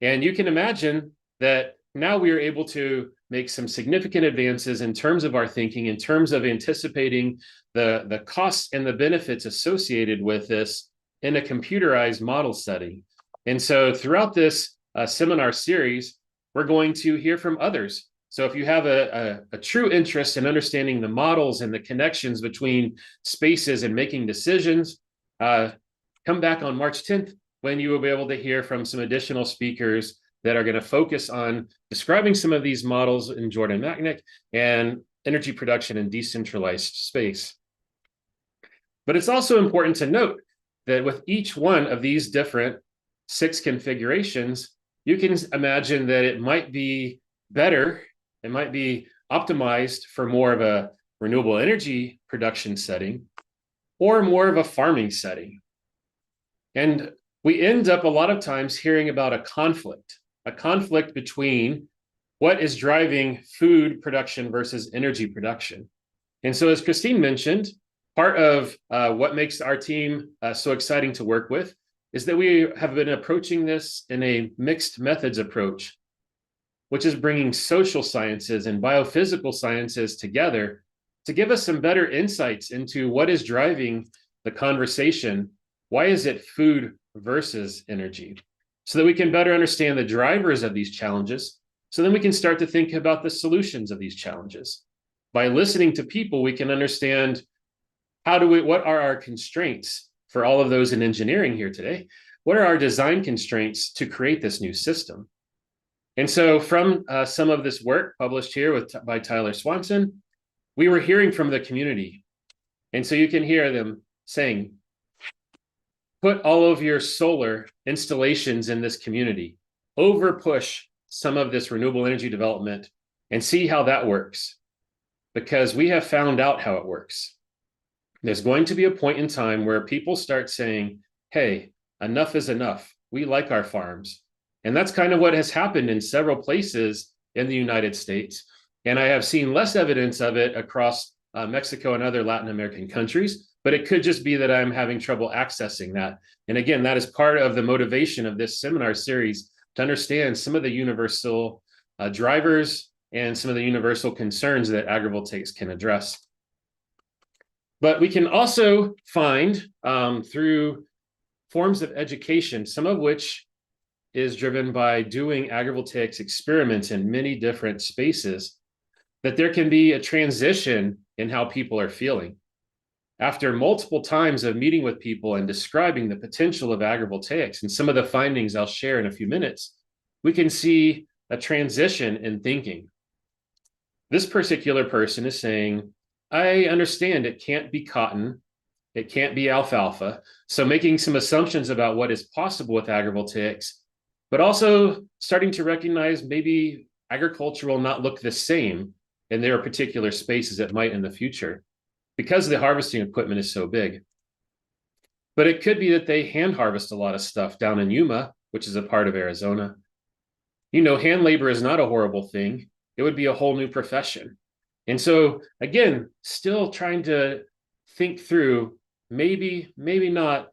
And you can imagine that now we are able to make some significant advances in terms of our thinking, in terms of anticipating the costs and the benefits associated with this in a computerized model setting. And so throughout this seminar series, we're going to hear from others. So if you have a true interest in understanding the models and the connections between spaces and making decisions, come back on March 10th when you will be able to hear from some additional speakers that are going to focus on describing some of these models in Jordan Macnick and energy production in decentralized space. But it's also important to note that with each one of these different 6 configurations, you can imagine that it might be better, it might be optimized for more of a renewable energy production setting or more of a farming setting. And we end up a lot of times hearing about a conflict between what is driving food production versus energy production. And so as Christine mentioned, part of what makes our team so exciting to work with is that we have been approaching this in a mixed methods approach, which is bringing social sciences and biophysical sciences together to give us some better insights into what is driving the conversation. Why is it food versus energy? So that we can better understand the drivers of these challenges, so then we can start to think about the solutions of these challenges. By listening to people, we can understand what are our constraints for all of those in engineering here today? What are our design constraints to create this new system? And so from some of this work published here by Tyler Swanson, we were hearing from the community. And so you can hear them saying, put all of your solar installations in this community, over-push some of this renewable energy development and see how that works. Because we have found out how it works. There's going to be a point in time where people start saying, hey, enough is enough. We like our farms. And that's kind of what has happened in several places in the United States. And I have seen less evidence of it across Mexico and other Latin American countries, but it could just be that I'm having trouble accessing that. And again, that is part of the motivation of this seminar series, to understand some of the universal drivers and some of the universal concerns that agrivoltaics can address. But we can also find through forms of education, some of which is driven by doing agrivoltaics experiments in many different spaces, that there can be a transition in how people are feeling. After multiple times of meeting with people and describing the potential of agrivoltaics and some of the findings I'll share in a few minutes, we can see a transition in thinking. This particular person is saying, I understand it can't be cotton, it can't be alfalfa. So making some assumptions about what is possible with agrivoltaics, but also starting to recognize maybe agriculture will not look the same in their particular space as it might in the future, because the harvesting equipment is so big. But it could be that they hand harvest a lot of stuff down in Yuma, which is a part of Arizona. You know, hand labor is not a horrible thing. It would be a whole new profession. And so, again, still trying to think through maybe, maybe not,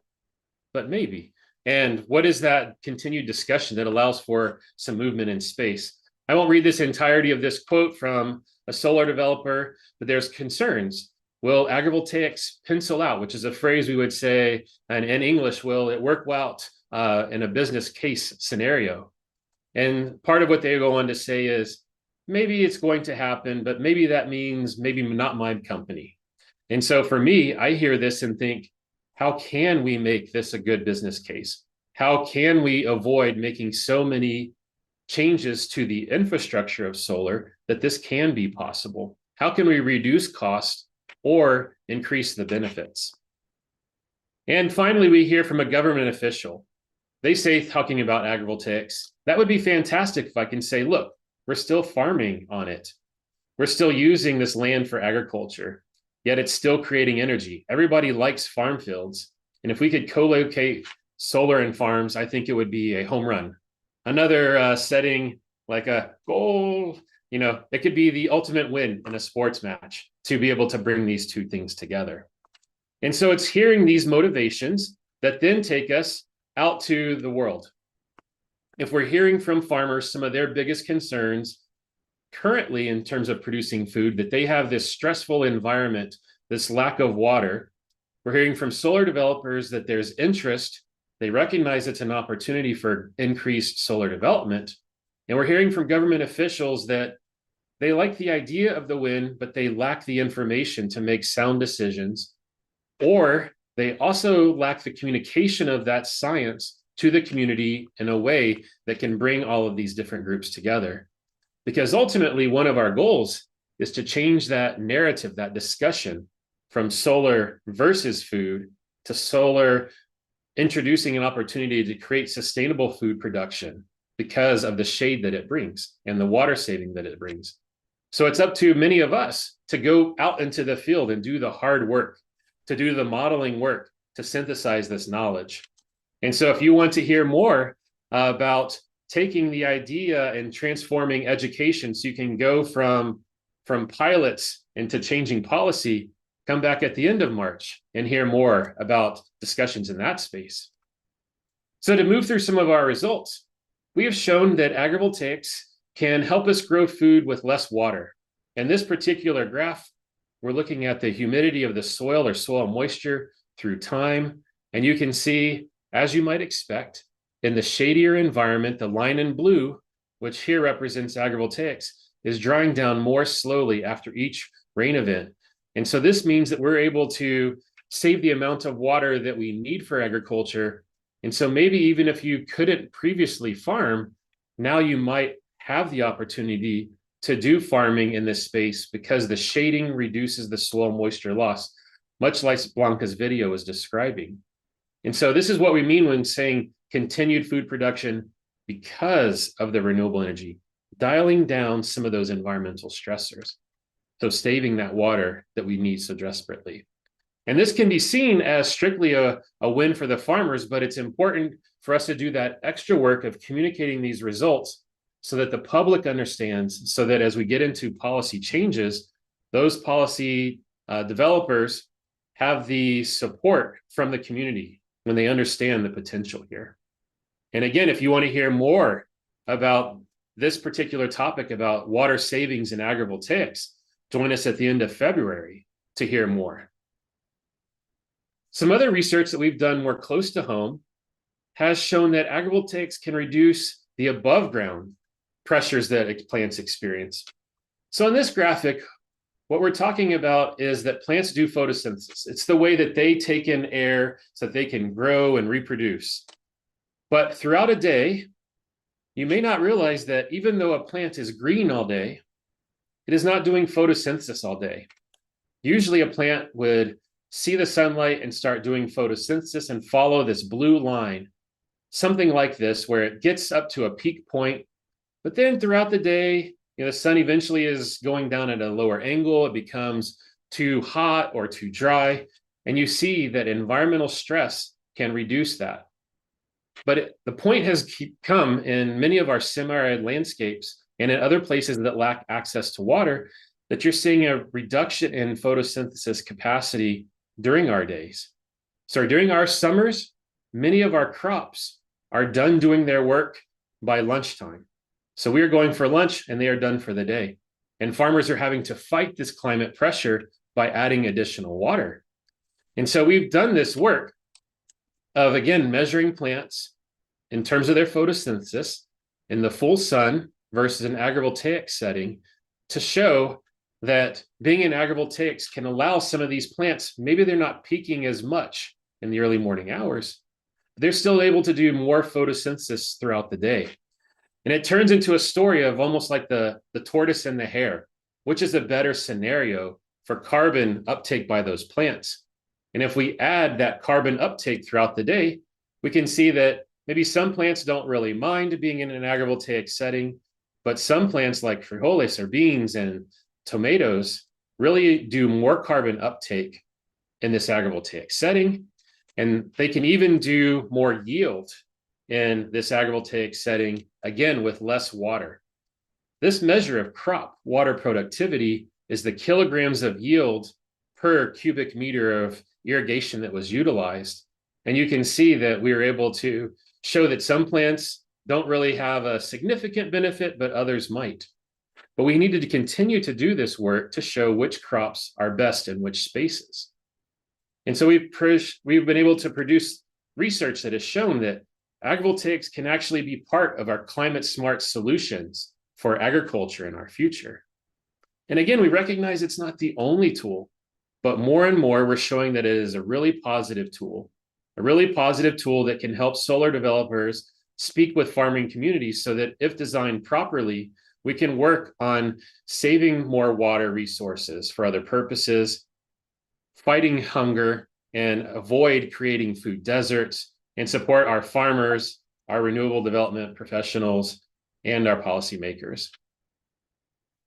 but maybe. And what is that continued discussion that allows for some movement in space? I won't read this entirety of this quote from a solar developer, but there's concerns. Will agrivoltaics pencil out, which is a phrase we would say, and in English, will it work out in a business case scenario? And part of what they go on to say is, maybe it's going to happen, but maybe that means maybe not my company. And so for me, I hear this and think, how can we make this a good business case? How can we avoid making so many changes to the infrastructure of solar that this can be possible? How can we reduce costs or increase the benefits? And finally, we hear from a government official. They say, talking about agrivoltaics, that would be fantastic if I can say, look, we're still farming on it. We're still using this land for agriculture, yet it's still creating energy. Everybody likes farm fields. And if we could co-locate solar and farms, I think it would be a home run. Another setting like a goal You know, it could be the ultimate win in a sports match to be able to bring these two things together. And so it's hearing these motivations that then take us out to the world. If we're hearing from farmers some of their biggest concerns currently in terms of producing food, that they have this stressful environment, this lack of water. We're hearing from solar developers that there's interest. They recognize it's an opportunity for increased solar development. And we're hearing from government officials that they like the idea of the wind, but they lack the information to make sound decisions. Or they also lack the communication of that science to the community in a way that can bring all of these different groups together. Because ultimately, one of our goals is to change that narrative, that discussion from solar versus food to solar introducing an opportunity to create sustainable food production because of the shade that it brings and the water saving that it brings. So it's up to many of us to go out into the field and do the hard work, to do the modeling work, to synthesize this knowledge. And so if you want to hear more about taking the idea and transforming education so you can go from pilots into changing policy, come back at the end of March and hear more about discussions in that space. So to move through some of our results, we have shown that agrivoltaics can help us grow food with less water. In this particular graph, we're looking at the humidity of the soil or soil moisture through time. And you can see, as you might expect, in the shadier environment, the line in blue, which here represents agrivoltaics, is drying down more slowly after each rain event. And so this means that we're able to save the amount of water that we need for agriculture. And so maybe even if you couldn't previously farm, now you might have the opportunity to do farming in this space because the shading reduces the soil moisture loss, much like Blanca's video is describing. And so this is what we mean when saying continued food production because of the renewable energy, dialing down some of those environmental stressors. So saving that water that we need so desperately. And this can be seen as strictly a win for the farmers, but it's important for us to do that extra work of communicating these results so that the public understands, so that as we get into policy changes, those policy developers have the support from the community when they understand the potential here. And again, if you want to hear more about this particular topic about water savings in agrivoltaics, join us at the end of February to hear more. Some other research that we've done more close to home has shown that agrivoltaics can reduce the above ground pressures that plants experience. So in this graphic, what we're talking about is that plants do photosynthesis. It's the way that they take in air so that they can grow and reproduce. But throughout a day, you may not realize that even though a plant is green all day, it is not doing photosynthesis all day. Usually a plant would see the sunlight and start doing photosynthesis and follow this blue line, something like this, where it gets up to a peak point. But then throughout the day, the sun eventually is going down at a lower angle. It becomes too hot or too dry. And you see that environmental stress can reduce that. But the point has come in many of our semi-arid landscapes and in other places that lack access to water, that you're seeing a reduction in photosynthesis capacity during our days. So during our summers, many of our crops are done doing their work by lunchtime. So we are going for lunch and they are done for the day. And farmers are having to fight this climate pressure by adding additional water. And so we've done this work of, again, measuring plants in terms of their photosynthesis in the full sun versus an agrivoltaic setting to show that being in agrivoltaics can allow some of these plants, maybe they're not peaking as much in the early morning hours, but they're still able to do more photosynthesis throughout the day. And it turns into a story of almost like the tortoise and the hare, which is a better scenario for carbon uptake by those plants. And if we add that carbon uptake throughout the day, we can see that maybe some plants don't really mind being in an agrivoltaic setting, but some plants like frijoles or beans and tomatoes really do more carbon uptake in this agrivoltaic setting. And they can even do more yield in this agrivoltaic setting, again, with less water. this measure of crop water productivity is the kilograms of yield per cubic meter of irrigation that was utilized. And you can see that we were able to show that some plants don't really have a significant benefit, but others might. But we needed to continue to do this work to show which crops are best in which spaces. And so we've been able to produce research that has shown that agrivoltaics can actually be part of our climate smart solutions for agriculture in our future. And again, we recognize it's not the only tool, but more and more we're showing that it is a really positive tool that can help solar developers speak with farming communities so that if designed properly, we can work on saving more water resources for other purposes, fighting hunger, and avoid creating food deserts, and support our farmers, our renewable development professionals, and our policymakers.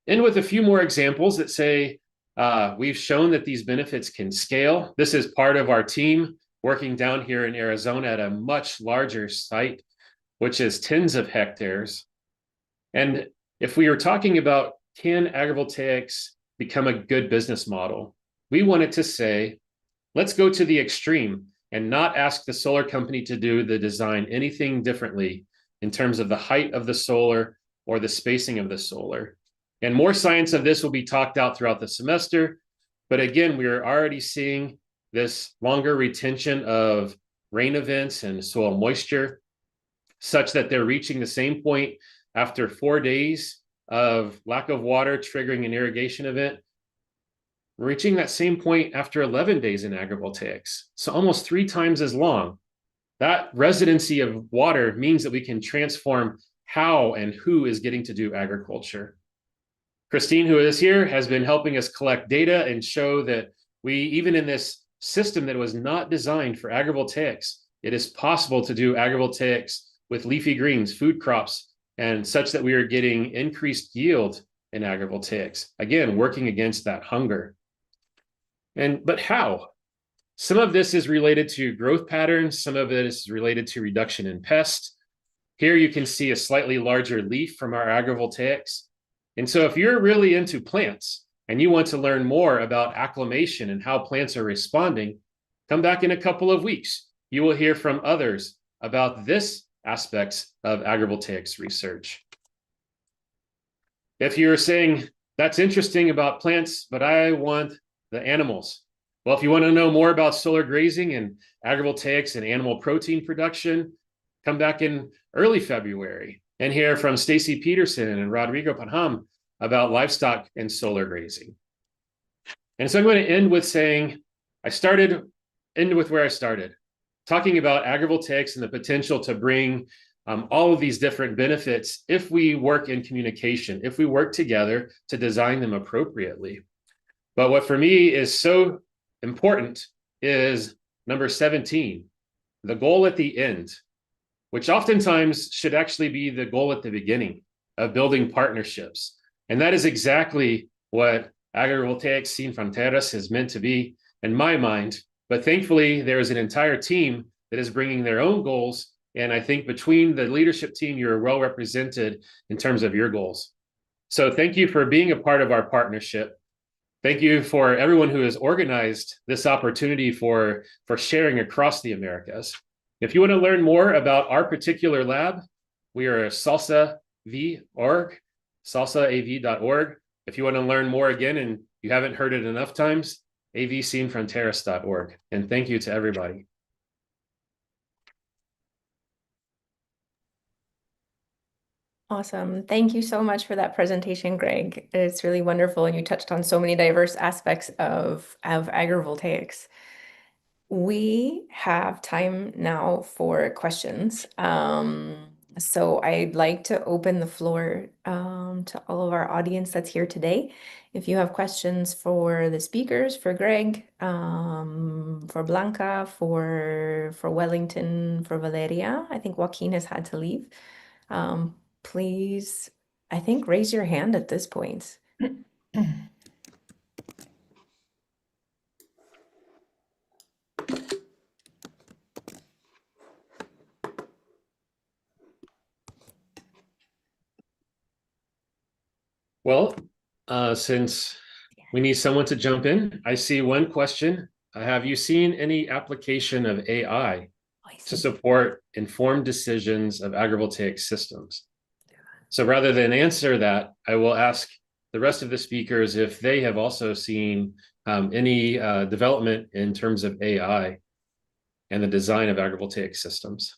And with a few more examples that say, we've shown that these benefits can scale. This is part of our team working down here in Arizona at a much larger site, which is tens of hectares. And if we were talking about, can agrivoltaics become a good business model? We wanted to say, let's go to the extreme and not ask the solar company to do the design anything differently in terms of the height of the solar or the spacing of the solar. And more science of this will be talked out throughout the semester. But again, we are already seeing this longer retention of rain events and soil moisture, such that they're reaching the same point after 4 days of lack of water triggering an irrigation event, reaching that same point after 11 days in agrivoltaics. So almost 3 times as long. That residency of water means that we can transform how and who is getting to do agriculture. Christine, who is here, has been helping us collect data and show that we, even in this system that was not designed for agrivoltaics, it is possible to do agrivoltaics with leafy greens, food crops, and such that we are getting increased yield in agrivoltaics. Again, working against that hunger. But how? Some of this is related to growth patterns. Some of it is related to reduction in pests. Here you can see a slightly larger leaf from our agrivoltaics. And so if you're really into plants and you want to learn more about acclimation and how plants are responding, come back in a couple of weeks. You will hear from others about this aspects of agrivoltaics research. If you're saying, that's interesting about plants, but I want the animals. Well, if you want to know more about solar grazing and agrivoltaics and animal protein production, come back in early February and hear from Stacy Peterson and Rodrigo Panham about livestock and solar grazing. And so I'm going to end with saying, end with where I started, talking about agrivoltaics and the potential to bring all of these different benefits if we work in communication, if we work together to design them appropriately. But what for me is so important is number 17, the goal at the end, which oftentimes should actually be the goal at the beginning of building partnerships. And that is exactly what Agrivoltaics Sin Fronteras is meant to be in my mind. But thankfully, there is an entire team that is bringing their own goals. And I think between the leadership team, you're well represented in terms of your goals. So thank you for being a part of our partnership. Thank you for everyone who has organized this opportunity for sharing across the Americas. If you want to learn more about our particular lab, we are salsaav.org, salsaav.org. If you want to learn more again and you haven't heard it enough times, avsinfronteras.org. And thank you to everybody. Awesome. Thank you so much for that presentation, Greg. It's really wonderful, and you touched on so many diverse aspects of agrivoltaics. We have time now for questions. So I'd like to open the floor to all of our audience that's here today. If you have questions for the speakers, for Greg, for Blanca, for Wellington, for Valeria, I think Joaquin has had to leave. Please, I think, raise your hand at this point. Well, since we need someone to jump in, I see one question. Have you seen any application of AI to support informed decisions of agrivoltaic systems? So rather than answer that, I will ask the rest of the speakers if they have also seen any development in terms of AI and the design of agrivoltaic systems.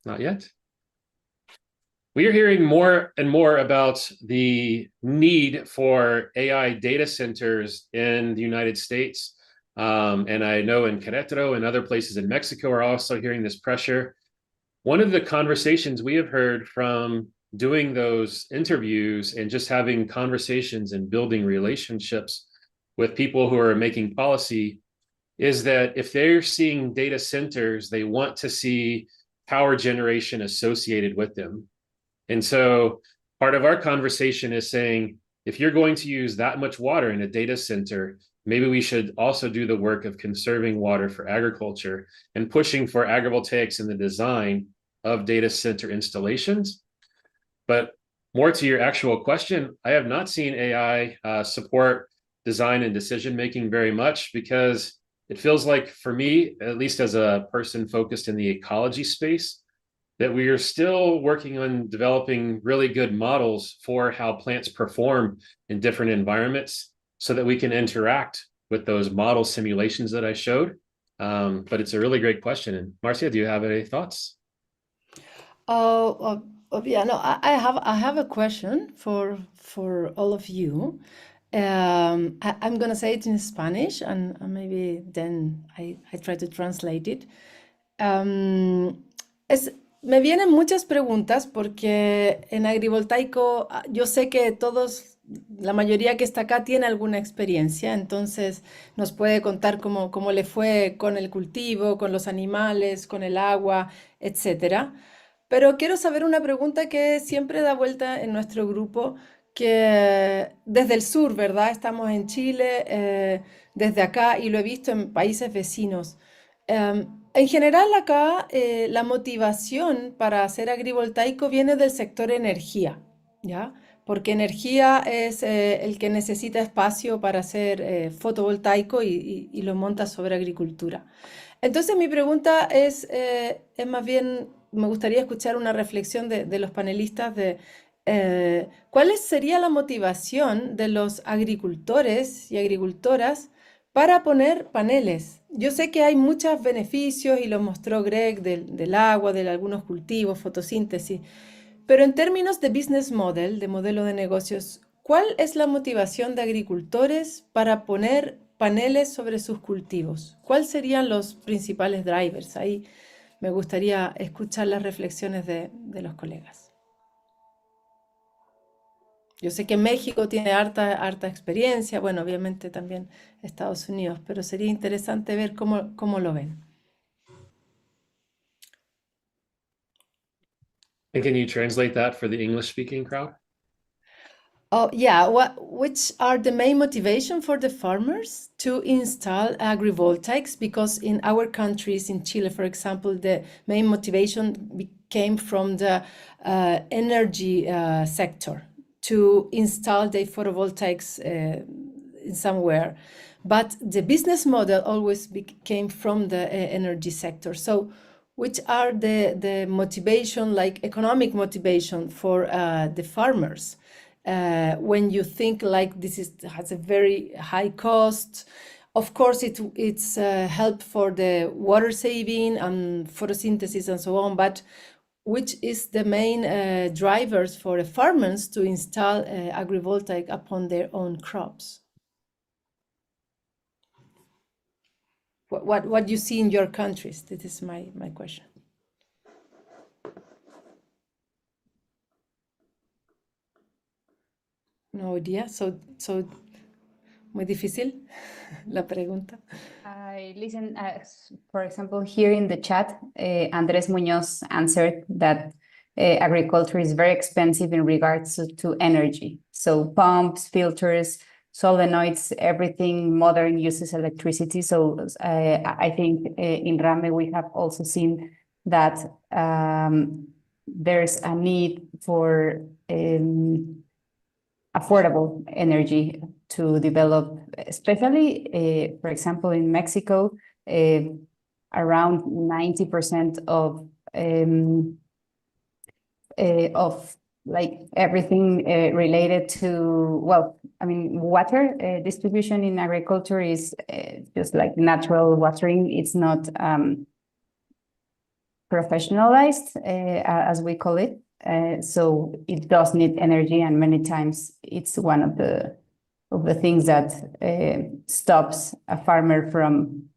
Not yet. We are hearing more and more about the need for AI data centers in the United States. And I know in Querétaro and other places in Mexico are also hearing this pressure. One of the conversations we have heard from doing those interviews and just having conversations and building relationships with people who are making policy is that if they're seeing data centers, they want to see power generation associated with them. And so part of our conversation is saying, if you're going to use that much water in a data center, maybe we should also do the work of conserving water for agriculture and pushing for agrivoltaics in the design of data center installations. But more to your actual question, I have not seen AI support design and decision-making very much because it feels like for me, at least as a person focused in the ecology space, that we are still working on developing really good models for how plants perform in different environments so that we can interact with those model simulations that I showed. But it's a really great question. And Marcia, do you have any thoughts? Yeah, no, I have a question for all of you. I'm gonna say it in Spanish and maybe then I try to translate it. Me vienen muchas preguntas porque en agrivoltaico yo sé que todos, la mayoría que está acá tiene alguna experiencia, entonces nos puede contar cómo le fue con el cultivo, con los animales, con el agua, etcétera. Pero quiero saber una pregunta que siempre da vuelta en nuestro grupo, que desde el sur, ¿verdad? Estamos en Chile, desde acá, y lo he visto en países vecinos. En general acá la motivación para hacer agrivoltaico viene del sector energía, ¿ya? Porque energía es el que necesita espacio para hacer fotovoltaico y lo monta sobre agricultura. Entonces mi pregunta es más bien, me gustaría escuchar una reflexión de los panelistas de cuál sería la motivación de los agricultores y agricultoras para poner paneles. Yo sé que hay muchos beneficios y lo mostró Greg del agua, de algunos cultivos, fotosíntesis, pero en términos de business model, de modelo de negocios, ¿cuál es la motivación de agricultores para poner paneles sobre sus cultivos? ¿Cuáles serían los principales drivers? Ahí me gustaría escuchar las reflexiones de los colegas. Yo sé que México tiene harta experiencia, bueno, obviamente también Estados Unidos, pero sería interesante ver cómo lo ven. And can you translate that for the English-speaking crowd? Oh, yeah. Which are the main motivation for the farmers to install agrivoltaics? Because in our countries, in Chile, for example, the main motivation came from the energy sector to install the photovoltaics in somewhere. But the business model always came from the energy sector. So which are the motivation, like economic motivation for the farmers? When you think like this has a very high cost, of course it's help for the water saving and photosynthesis and so on, but which is the main drivers for the farmers to install agrivoltaic upon their own crops? What you see in your countries? This is my question. No idea, so muy difícil la pregunta. I listen, for example, here in the chat, Andres Muñoz answered that agriculture is very expensive in regards to energy. So pumps, filters, solenoids, everything modern uses electricity. So I think in RAMe we have also seen that there's a need for affordable energy to develop, especially, for example, in Mexico, around 90% of like everything related to, well, I mean, water distribution in agriculture is just like natural watering. It's not professionalized, as we call it. So it does need energy, and many times it's one of the things that stops a farmer from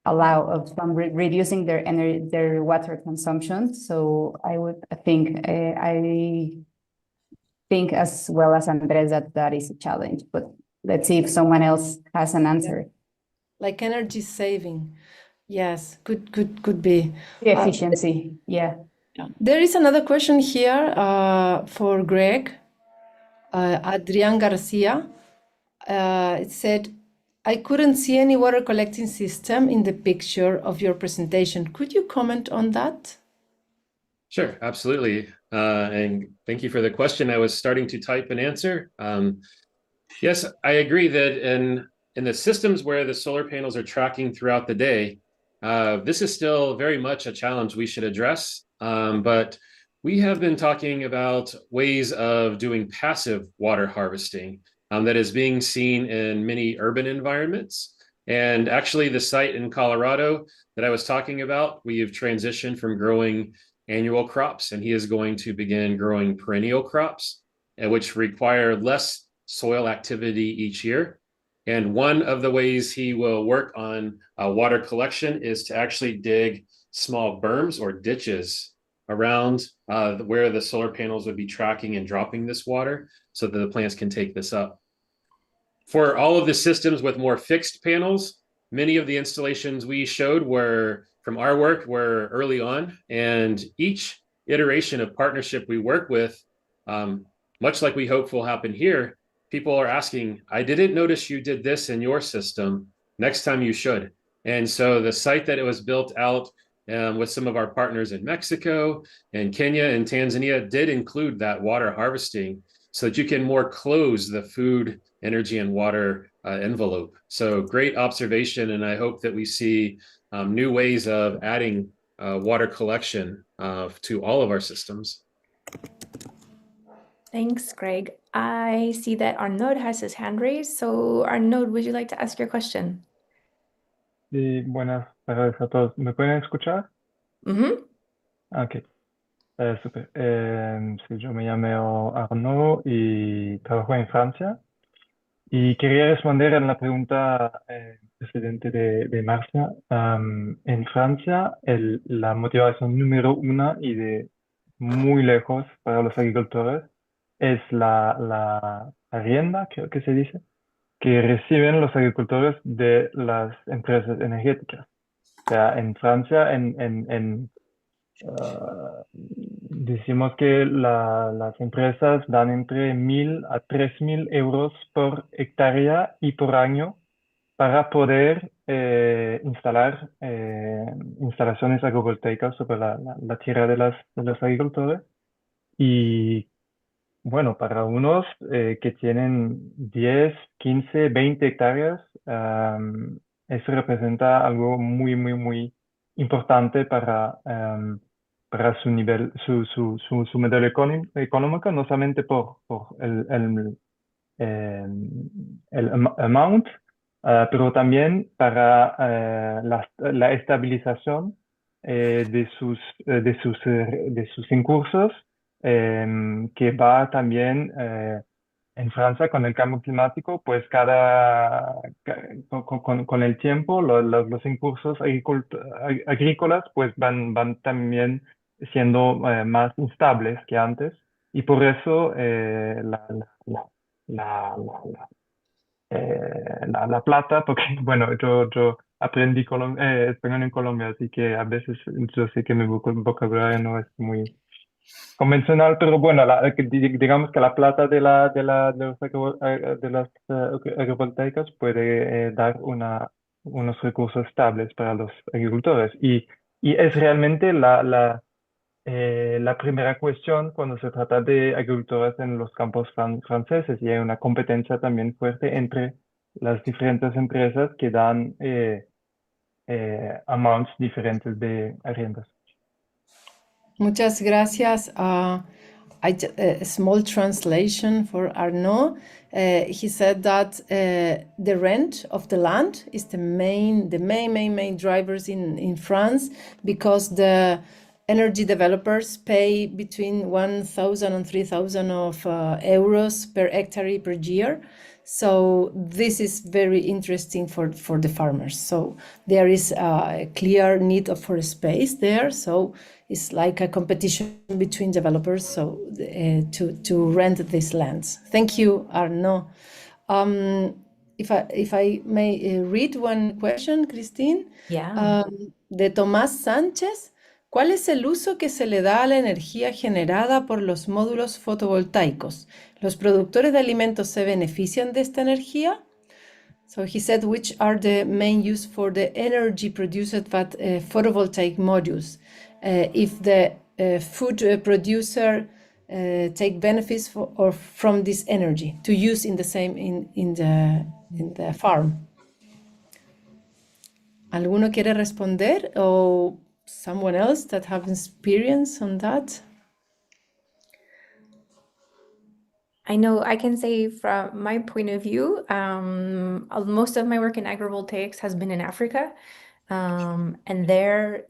reducing their water consumption. So I think as well as Andres that is a challenge, but let's see if someone else has an answer. Like energy saving. Yes, could be. The efficiency, yeah. There is another question here for Greg, Adrian Garcia. It said, I couldn't see any water collecting system in the picture of your presentation. Could you comment on that? Sure, absolutely. And thank you for the question. I was starting to type an answer. Yes, I agree that in the systems where the solar panels are tracking throughout the day, this is still very much a challenge we should address. But we have been talking about ways of doing passive water harvesting that is being seen in many urban environments. And actually, the site in Colorado that I was talking about, we have transitioned from growing annual crops, and he is going to begin growing perennial crops, which require less soil activity each year. And one of the ways he will work on water collection is to actually dig small berms or ditches around where the solar panels would be tracking and dropping this water so that the plants can take this up. For all of the systems with more fixed panels, many of the installations we showed from our work were early on, and each iteration of partnership we work with, much like we hope will happen here, people are asking, I didn't notice you did this in your system. Next time you should. And so the site that it was built out with some of our partners in Mexico and Kenya and Tanzania did include that water harvesting so that you can more close the food, energy, and water envelope. So great observation, and I hope that we see new ways of adding water collection to all of our systems. Thanks, Greg. I see that Arnaud has his hand raised. So Arnaud, would you like to ask your question? Sí, buenas tardes a todos. ¿Me pueden escuchar? Ok, súper. Sí, yo me llamo Arnaud y trabajo en Francia. Y quería responder a la pregunta precedente de Marcia. En Francia, la motivación número uno y de muy lejos para los agricultores es la arrienda, creo que se dice, que reciben los agricultores de las empresas energéticas. O sea, en Francia, decimos que las empresas dan entre 1.000 a 3.000 euros por hectárea y por año para poder instalar instalaciones agrovoltaicas sobre la tierra de los agricultores. Y bueno, para unos que tienen 10, 15, 20 hectáreas, eso representa algo muy, muy, muy importante para su nivel, su modelo económico, no solamente por el amount, pero también para la estabilización de sus recursos, que va también en Francia con el cambio climático, pues con el tiempo los recursos agrícolas pues van también siendo más instables que antes, y por eso la plata, porque bueno, yo aprendí español en Colombia, así que a veces yo sé que mi vocabulario no es muy convencional, pero bueno, digamos que la plata de las agrovoltaicas puede dar unos recursos estables para los agricultores. Y Y es realmente la primera cuestión cuando se trata de agricultores en los campos franceses, y hay una competencia también fuerte entre las diferentes empresas que dan amounts diferentes de arriendos. Muchas gracias. A small translation for Arnaud. He said that the rent of the land is the main drivers in France, because the energy developers pay between 1,000 and 3,000 of euros per hectare per year. So this is very interesting for the farmers. So there is a clear need for space there. So it's like a competition between developers, so to rent these lands. Thank you, Arnaud. If I may read one question, Christine. Yeah. De Tomás Sánchez. ¿Cuál es el uso que se le da a la energía generada por los módulos fotovoltaicos? ¿Los productores de alimentos se benefician de esta energía? So he said, which are the main use for the energy produced by photovoltaic modules? If the food producer take benefits from this energy to use in the farm. ¿Alguno quiere responder, o someone else that have experience on that? I know I can say from my point of view, most of my work in agrivoltaics has been in Africa. And there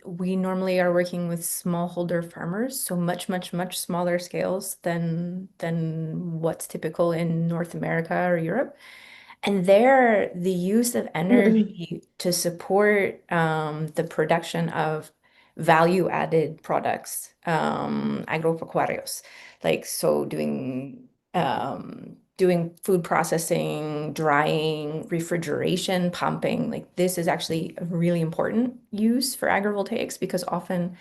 we normally are working with smallholder farmers, so much smaller scales than what's typical in North America or Europe. And there, the use of energy to support the production of value-added products, agropecuarios, like so doing food processing, drying, refrigeration, pumping, like this is actually a really important use for agrivoltaics, because often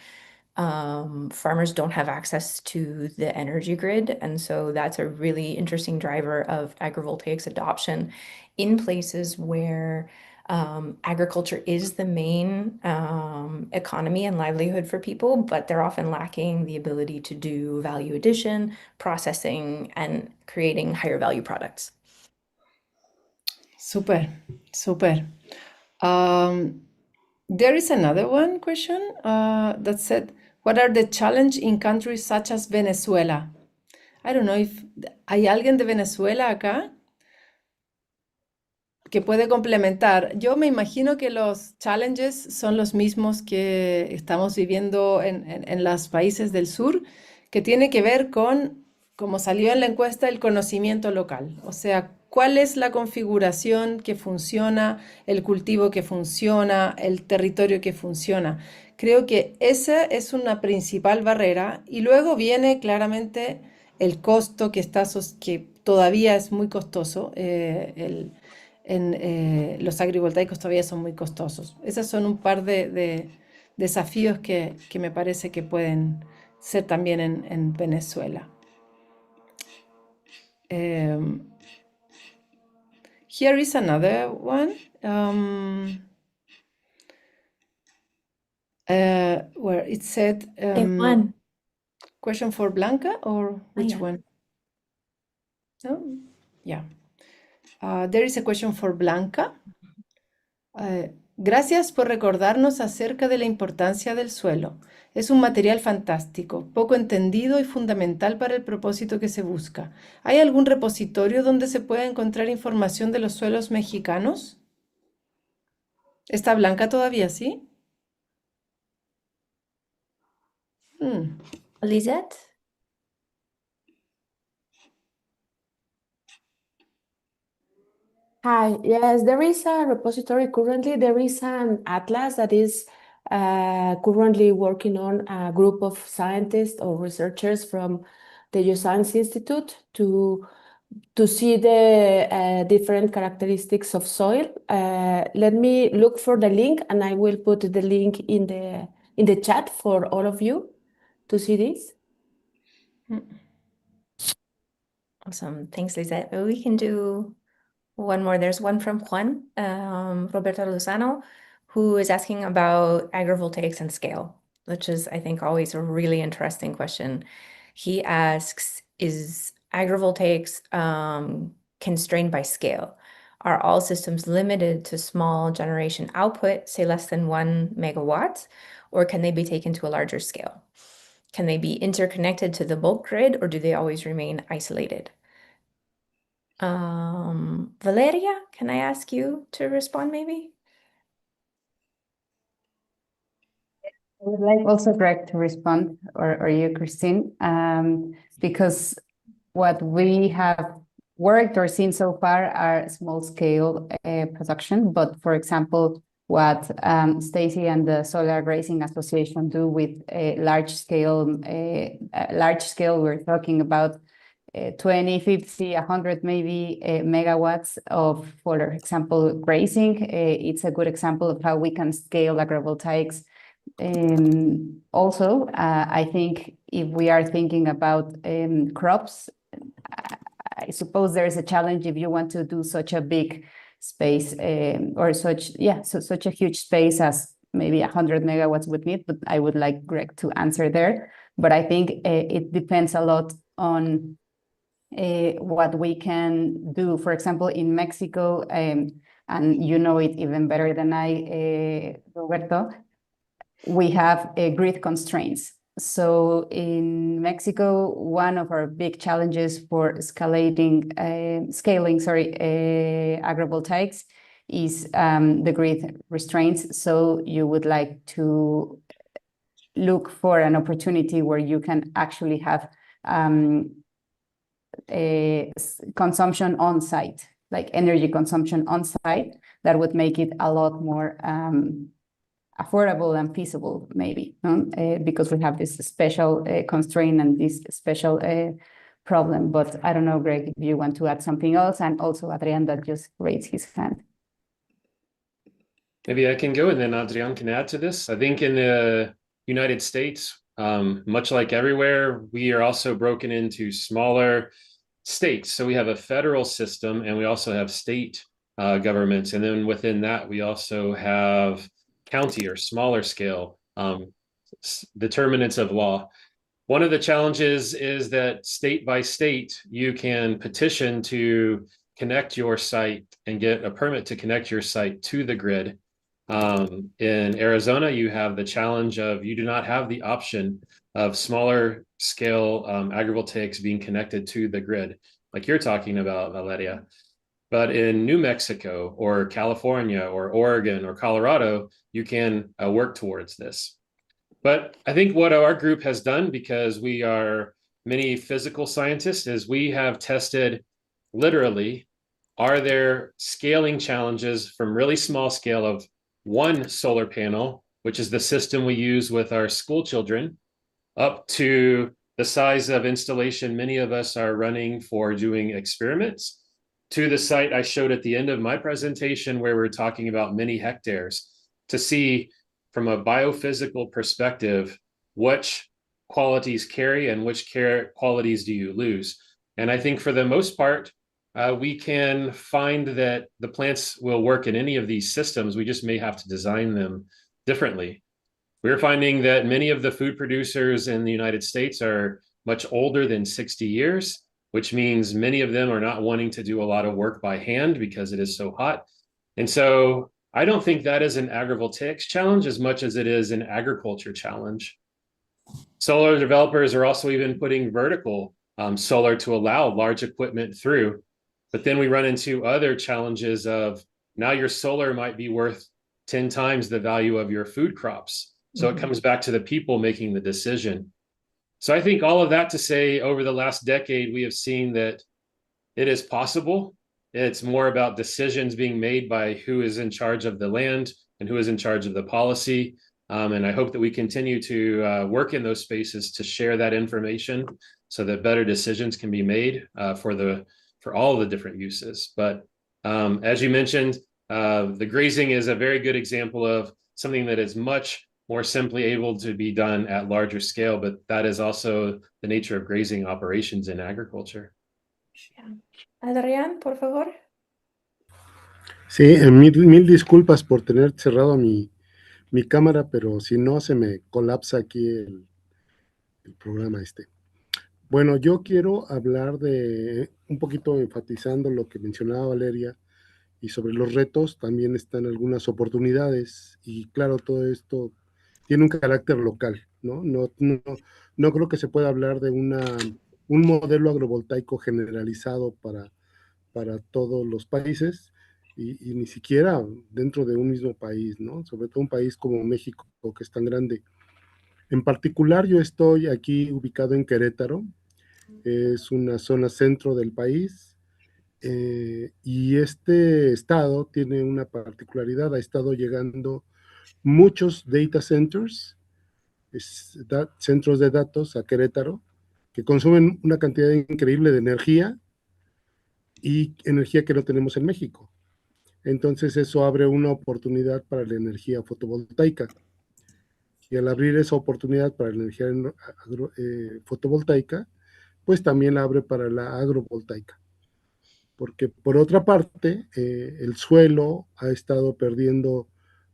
farmers don't have access to the energy grid. And so that's a really interesting driver of agrivoltaics adoption in places where agriculture is the main economy and livelihood for people, but they're often lacking the ability to do value addition, processing, and creating higher value products. Super. There is another one question that said, what are the challenges in countries such as Venezuela? I don't know if hay alguien de Venezuela acá que puede complementar. Yo me imagino que los challenges son los mismos que estamos viviendo en los países del sur, que tiene que ver con, como salió en la encuesta, el conocimiento local. O sea, cuál es la configuración que funciona, el cultivo que funciona, el territorio que funciona. Creo que esa es una principal barrera, y luego viene claramente el costo que todavía es muy costoso. Los agrivoltaicos todavía son muy costosos. Esos son un par de desafíos que me parece que pueden ser también en Venezuela. Here is another one where it said, one. question for Blanca, or which yeah. one? No? Yeah. There is a question for Blanca. Gracias por recordarnos acerca de la importancia del suelo. Es un material fantástico, poco entendido y fundamental para el propósito que se busca. ¿Hay algún repositorio donde se pueda encontrar información de los suelos mexicanos? ¿Está Blanca todavía, sí? Lisette? Hi, yes, there is a repository currently. There is an atlas that is currently working on a group of scientists or researchers from the Geoscience Institute to see the different characteristics of soil. Let me look for the link, and I will put the link in the chat for all of you to see this. Awesome. Thanks, Lisette. We can do one more. There's one from Juan, Roberto Lozano, who is asking about agrivoltaics and scale, which is, I think, always a really interesting question. He asks, is agrivoltaics constrained by scale? Are all systems limited to small generation output, say less than 1 megawatt, or can they be taken to a larger scale? Can they be interconnected to the bulk grid, or do they always remain isolated? Valeria, can I ask you to respond maybe? I would like also Greg to respond, or you, Christine, because what we have worked or seen so far are small-scale production. But for example, what Stacy and the Solar Grazing Association do with large-scale, we're talking about 20, 50, 100 maybe megawatts of, for example, grazing. It's a good example of how we can scale agrivoltaics. Also, I think if we are thinking about crops, I suppose there's a challenge if you want to do such a big space or such a huge space as maybe 100 megawatts would need, but I would like Greg to answer there. But I think it depends a lot on what we can do. For example, in Mexico, and you know it even better than I, Roberto, we have grid constraints. So in Mexico, one of our big challenges for scaling agrivoltaics is the grid restraints. So you would like to look for an opportunity where you can actually have a consumption on site, like energy consumption on site, that would make it a lot more affordable and feasible, maybe, because we have this special constraint and this special problem. But I don't know, Greg, if you want to add something else, and also Adrian that just raised his hand. Maybe I can go, and then Adrian can add to this. I think in the United States, much like everywhere, we are also broken into smaller states. So we have a federal system, and we also have state governments. And then within that, we also have county or smaller scale determinants of law. One of the challenges is that state by state, you can petition to connect your site and get a permit to connect your site to the grid. In Arizona, you have the challenge of you do not have the option of smaller scale agrivoltaics being connected to the grid, like you're talking about, Valeria. But in New Mexico or California or Oregon or Colorado, you can work towards this. But I think what our group has done, because we are many physical scientists, is we have tested literally, are there scaling challenges from really small scale of one solar panel, which is the system we use with our school children, up to the size of installation many of us are running for doing experiments, to the site I showed at the end of my presentation where we're talking about many hectares, to see from a biophysical perspective which qualities carry and which qualities do you lose. And I think for the most part, we can find that the plants will work in any of these systems. We just may have to design them differently. We're finding that many of the food producers in the United States are much older than 60 years, which means many of them are not wanting to do a lot of work by hand because it is so hot. And so I don't think that is an agrivoltaics challenge as much as it is an agriculture challenge. Solar developers are also even putting vertical solar to allow large equipment through. But then we run into other challenges of now your solar might be worth 10 times the value of your food crops. So it comes back to the people making the decision. So I think all of that to say, over the last decade, we have seen that it is possible. It's more about decisions being made by who is in charge of the land and who is in charge of the policy. And I hope that we continue to work in those spaces to share that information so that better decisions can be made for all the different uses. But as you mentioned, the grazing is a very good example of something that is much more simply able to be done at larger scale, but that is also the nature of grazing operations in agriculture. Adrián, por favor. Sí, mil disculpas por tener cerrado mi cámara, pero si no se me colapsa aquí el programa este. Bueno, yo quiero hablar de, un poquito enfatizando lo que mencionaba Valeria, y sobre los retos también están algunas oportunidades, y claro, todo esto tiene un carácter local, ¿no? No creo que se pueda hablar de un modelo agrovoltaico generalizado para todos los países, y ni siquiera dentro de un mismo país, ¿no? Sobre todo un país como México, que es tan grande. En particular, yo estoy aquí ubicado en Querétaro, es una zona centro del país, y este estado tiene una particularidad, ha estado llegando muchos data centers, centros de datos a Querétaro, que consumen una cantidad increíble de energía, y energía que no tenemos en México. Entonces eso abre una oportunidad para la energía fotovoltaica. Y al abrir esa oportunidad para la energía fotovoltaica, pues también la abre para la agrovoltaica. Porque por otra parte, el suelo ha estado perdiendo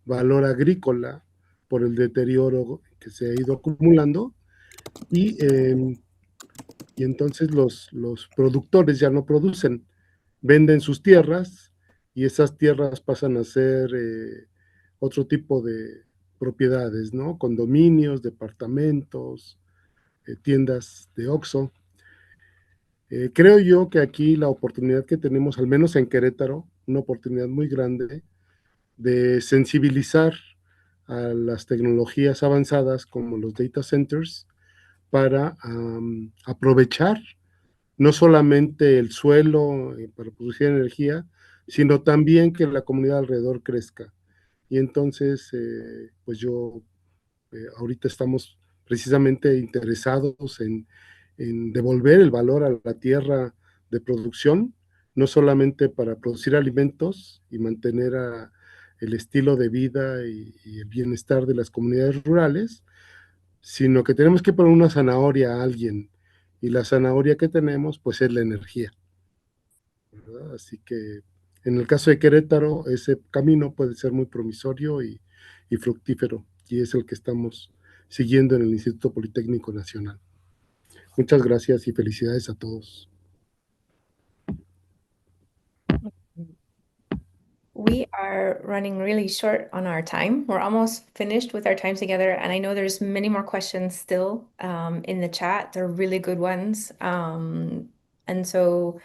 valor agrícola por el deterioro que se ha ido acumulando, y entonces los productores ya no producen, venden sus tierras, y esas tierras pasan a ser otro tipo de propiedades, ¿no? Condominios, departamentos, tiendas de Oxxo. Creo yo que aquí la oportunidad que tenemos, al menos en Querétaro, una oportunidad muy grande de sensibilizar a las tecnologías avanzadas como los data centers para aprovechar no solamente el suelo para producir energía, sino también que la comunidad alrededor crezca. Y entonces, pues yo, ahorita estamos precisamente interesados en devolver el valor a la tierra de producción, no solamente para producir alimentos y mantener el estilo de vida y el bienestar de las comunidades rurales, sino que tenemos que poner una zanahoria a alguien, y la zanahoria que tenemos pues es la energía, ¿verdad? Así que en el caso de Querétaro ese camino puede ser muy promisorio y fructífero, y es el que estamos siguiendo en el Instituto Politécnico Nacional. Muchas gracias y felicidades a todos. We are running really short on our time. We're almost finished with our time together, and I know there's many more questions still in the chat. They're really good ones. And so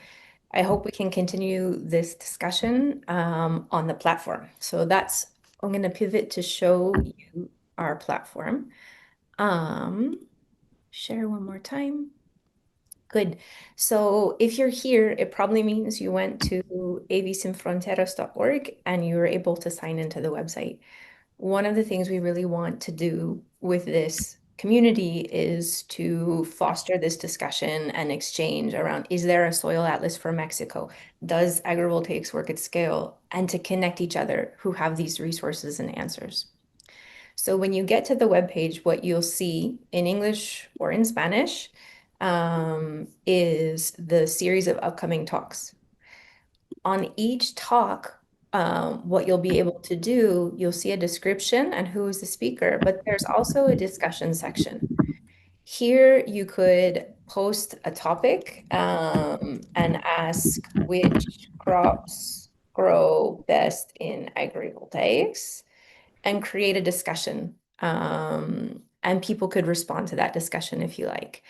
I hope we can continue this discussion on the platform. So I'm going to pivot to show you our platform. Share one more time. Good. So if you're here, it probably means you went to avsfronteras.org and you were able to sign into the website. One of the things we really want to do with this community is to foster this discussion and exchange around, is there a soil atlas for Mexico? Does agrivoltaics work at scale? And to connect each other who have these resources and answers. So when you get to the webpage, what you'll see in English or in Spanish is the series of upcoming talks. On each talk, what you'll be able to do, you'll see a description and who is the speaker, but there's also a discussion section. Here you could post a topic and ask which crops grow best in agrivoltaics and create a discussion. And people could respond to that discussion if you like.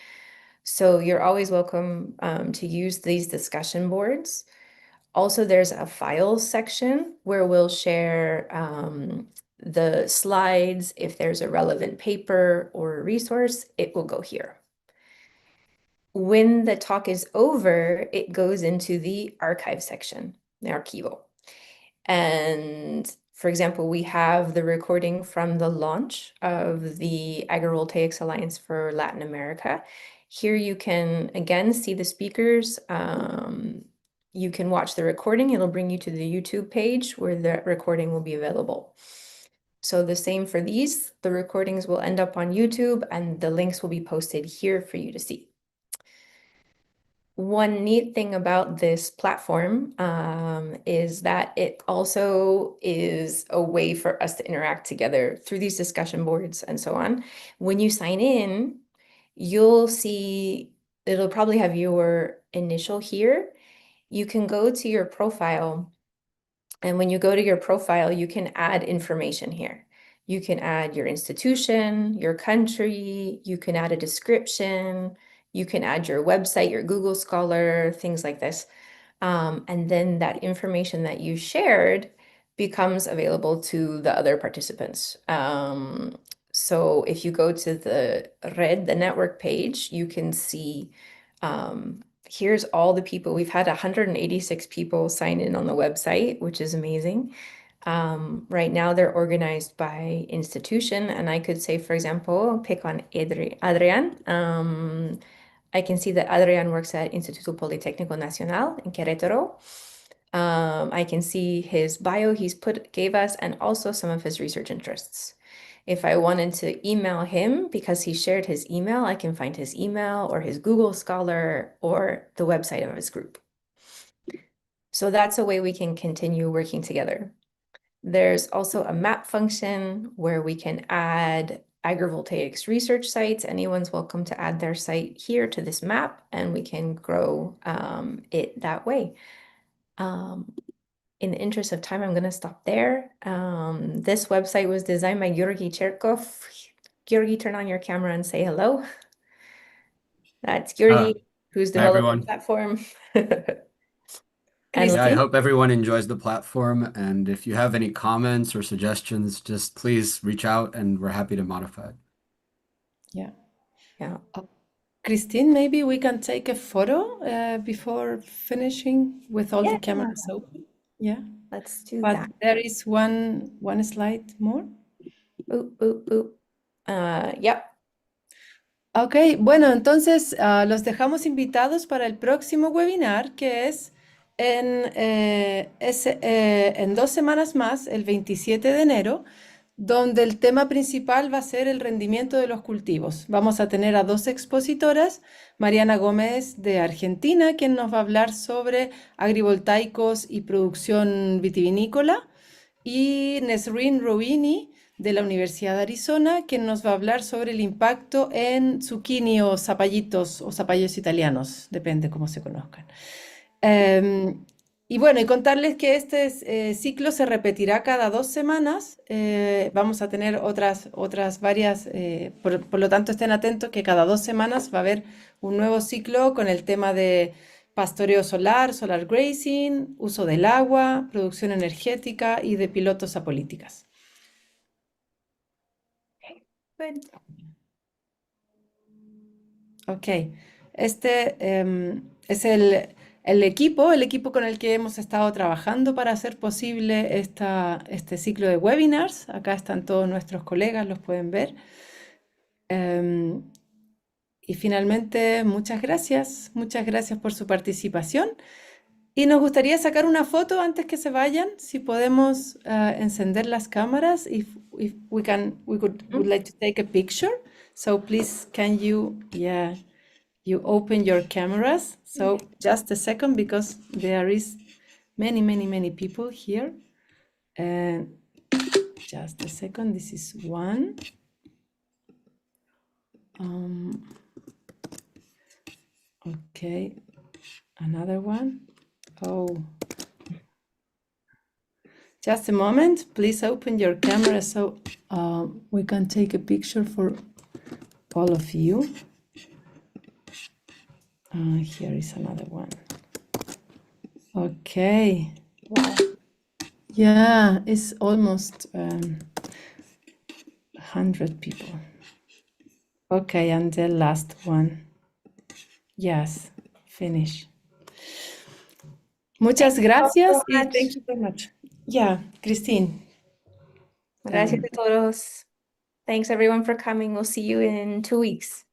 So you're always welcome to use these discussion boards. Also, there's a files section where we'll share the slides. If there's a relevant paper or a resource, it will go here. When the talk is over, it goes into the archive section, the archivo. And for example, we have the recording from the launch of the Agrivoltaics Alliance for Latin America. Here you can again see the speakers. You can watch the recording. It'll bring you to the YouTube page where the recording will be available. So the same for these. The recordings will end up on YouTube and the links will be posted here for you to see. one neat thing about this platform is that it also is a way for us to interact together through these discussion boards and so on. When you sign in, you'll see, it'll probably have your initial here. You can go to your profile, and when you go to your profile, you can add information here. You can add your institution, your country, you can add a description, you can add your website, your Google Scholar, things like this. And then that information that you shared becomes available to the other participants. So if you go to the red, the network page, you can see here's all the people. We've had 186 people sign in on the website, which is amazing. Right now they're organized by institution, and I could say, for example, pick on Adrian. I can see that Adrian works at Instituto Politécnico Nacional in Querétaro. I can see his bio gave us, and also some of his research interests. If I wanted to email him because he shared his email, I can find his email or his Google Scholar or the website of his group. So that's a way we can continue working together. There's also a map function where we can add agrivoltaics research sites. Anyone's welcome to add their site here to this map, and we can grow it that way. In the interest of time, I'm going to stop there. This website was designed by Georgi Cherkov. Georgi, turn on your camera and say hello. That's Georgi, who's developing the platform. Yeah, I hope everyone enjoys the platform. And if you have any comments or suggestions, just please reach out and we're happy to modify it. Yeah. Christine, maybe we can take a photo before finishing with all the cameras open. Yeah, let's do but that. There is one slide more. Yep. Ok, bueno, entonces los dejamos invitados para el próximo webinar, que es en 2 semanas más, el 27 de enero, donde el tema principal va a ser el rendimiento de los cultivos. Vamos a tener a 2 expositoras, Mariana Gómez de Argentina, quien nos va a hablar sobre agrivoltaicos y producción vitivinícola, y Nesrin Rouini de la Universidad de Arizona, quien nos va a hablar sobre el impacto en zucchini o zapallitos o zapallos italianos, depende cómo se conozcan. Y bueno, y contarles que este ciclo se repetirá cada 2 semanas. Vamos a tener otras varias, por lo tanto estén atentos que cada 2 semanas va a haber un nuevo ciclo con el tema de pastoreo solar, solar grazing, uso del agua, producción energética y de pilotos a políticas. Good. Ok, este es el equipo con el que hemos estado trabajando para hacer posible este ciclo de webinars. Acá están todos nuestros colegas, los pueden ver. Y finalmente, muchas gracias por su participación. Y nos gustaría sacar una foto antes que se vayan, si podemos encender las cámaras, if we would like to take a picture. So please, can you open your cameras? So just a second, because there is many people here. And just a second, this is one. Okay, another one. Oh, just a moment, please open your camera so we can take a picture for all of you. Here is another one. Okay. Wow. Yeah, it's almost 100 people. Okay, and the last one. Yes, finish. Muchas gracias y thank you very much. Yeah, Christine. Gracias a todos. Thanks everyone for coming. We'll see you in 2 weeks.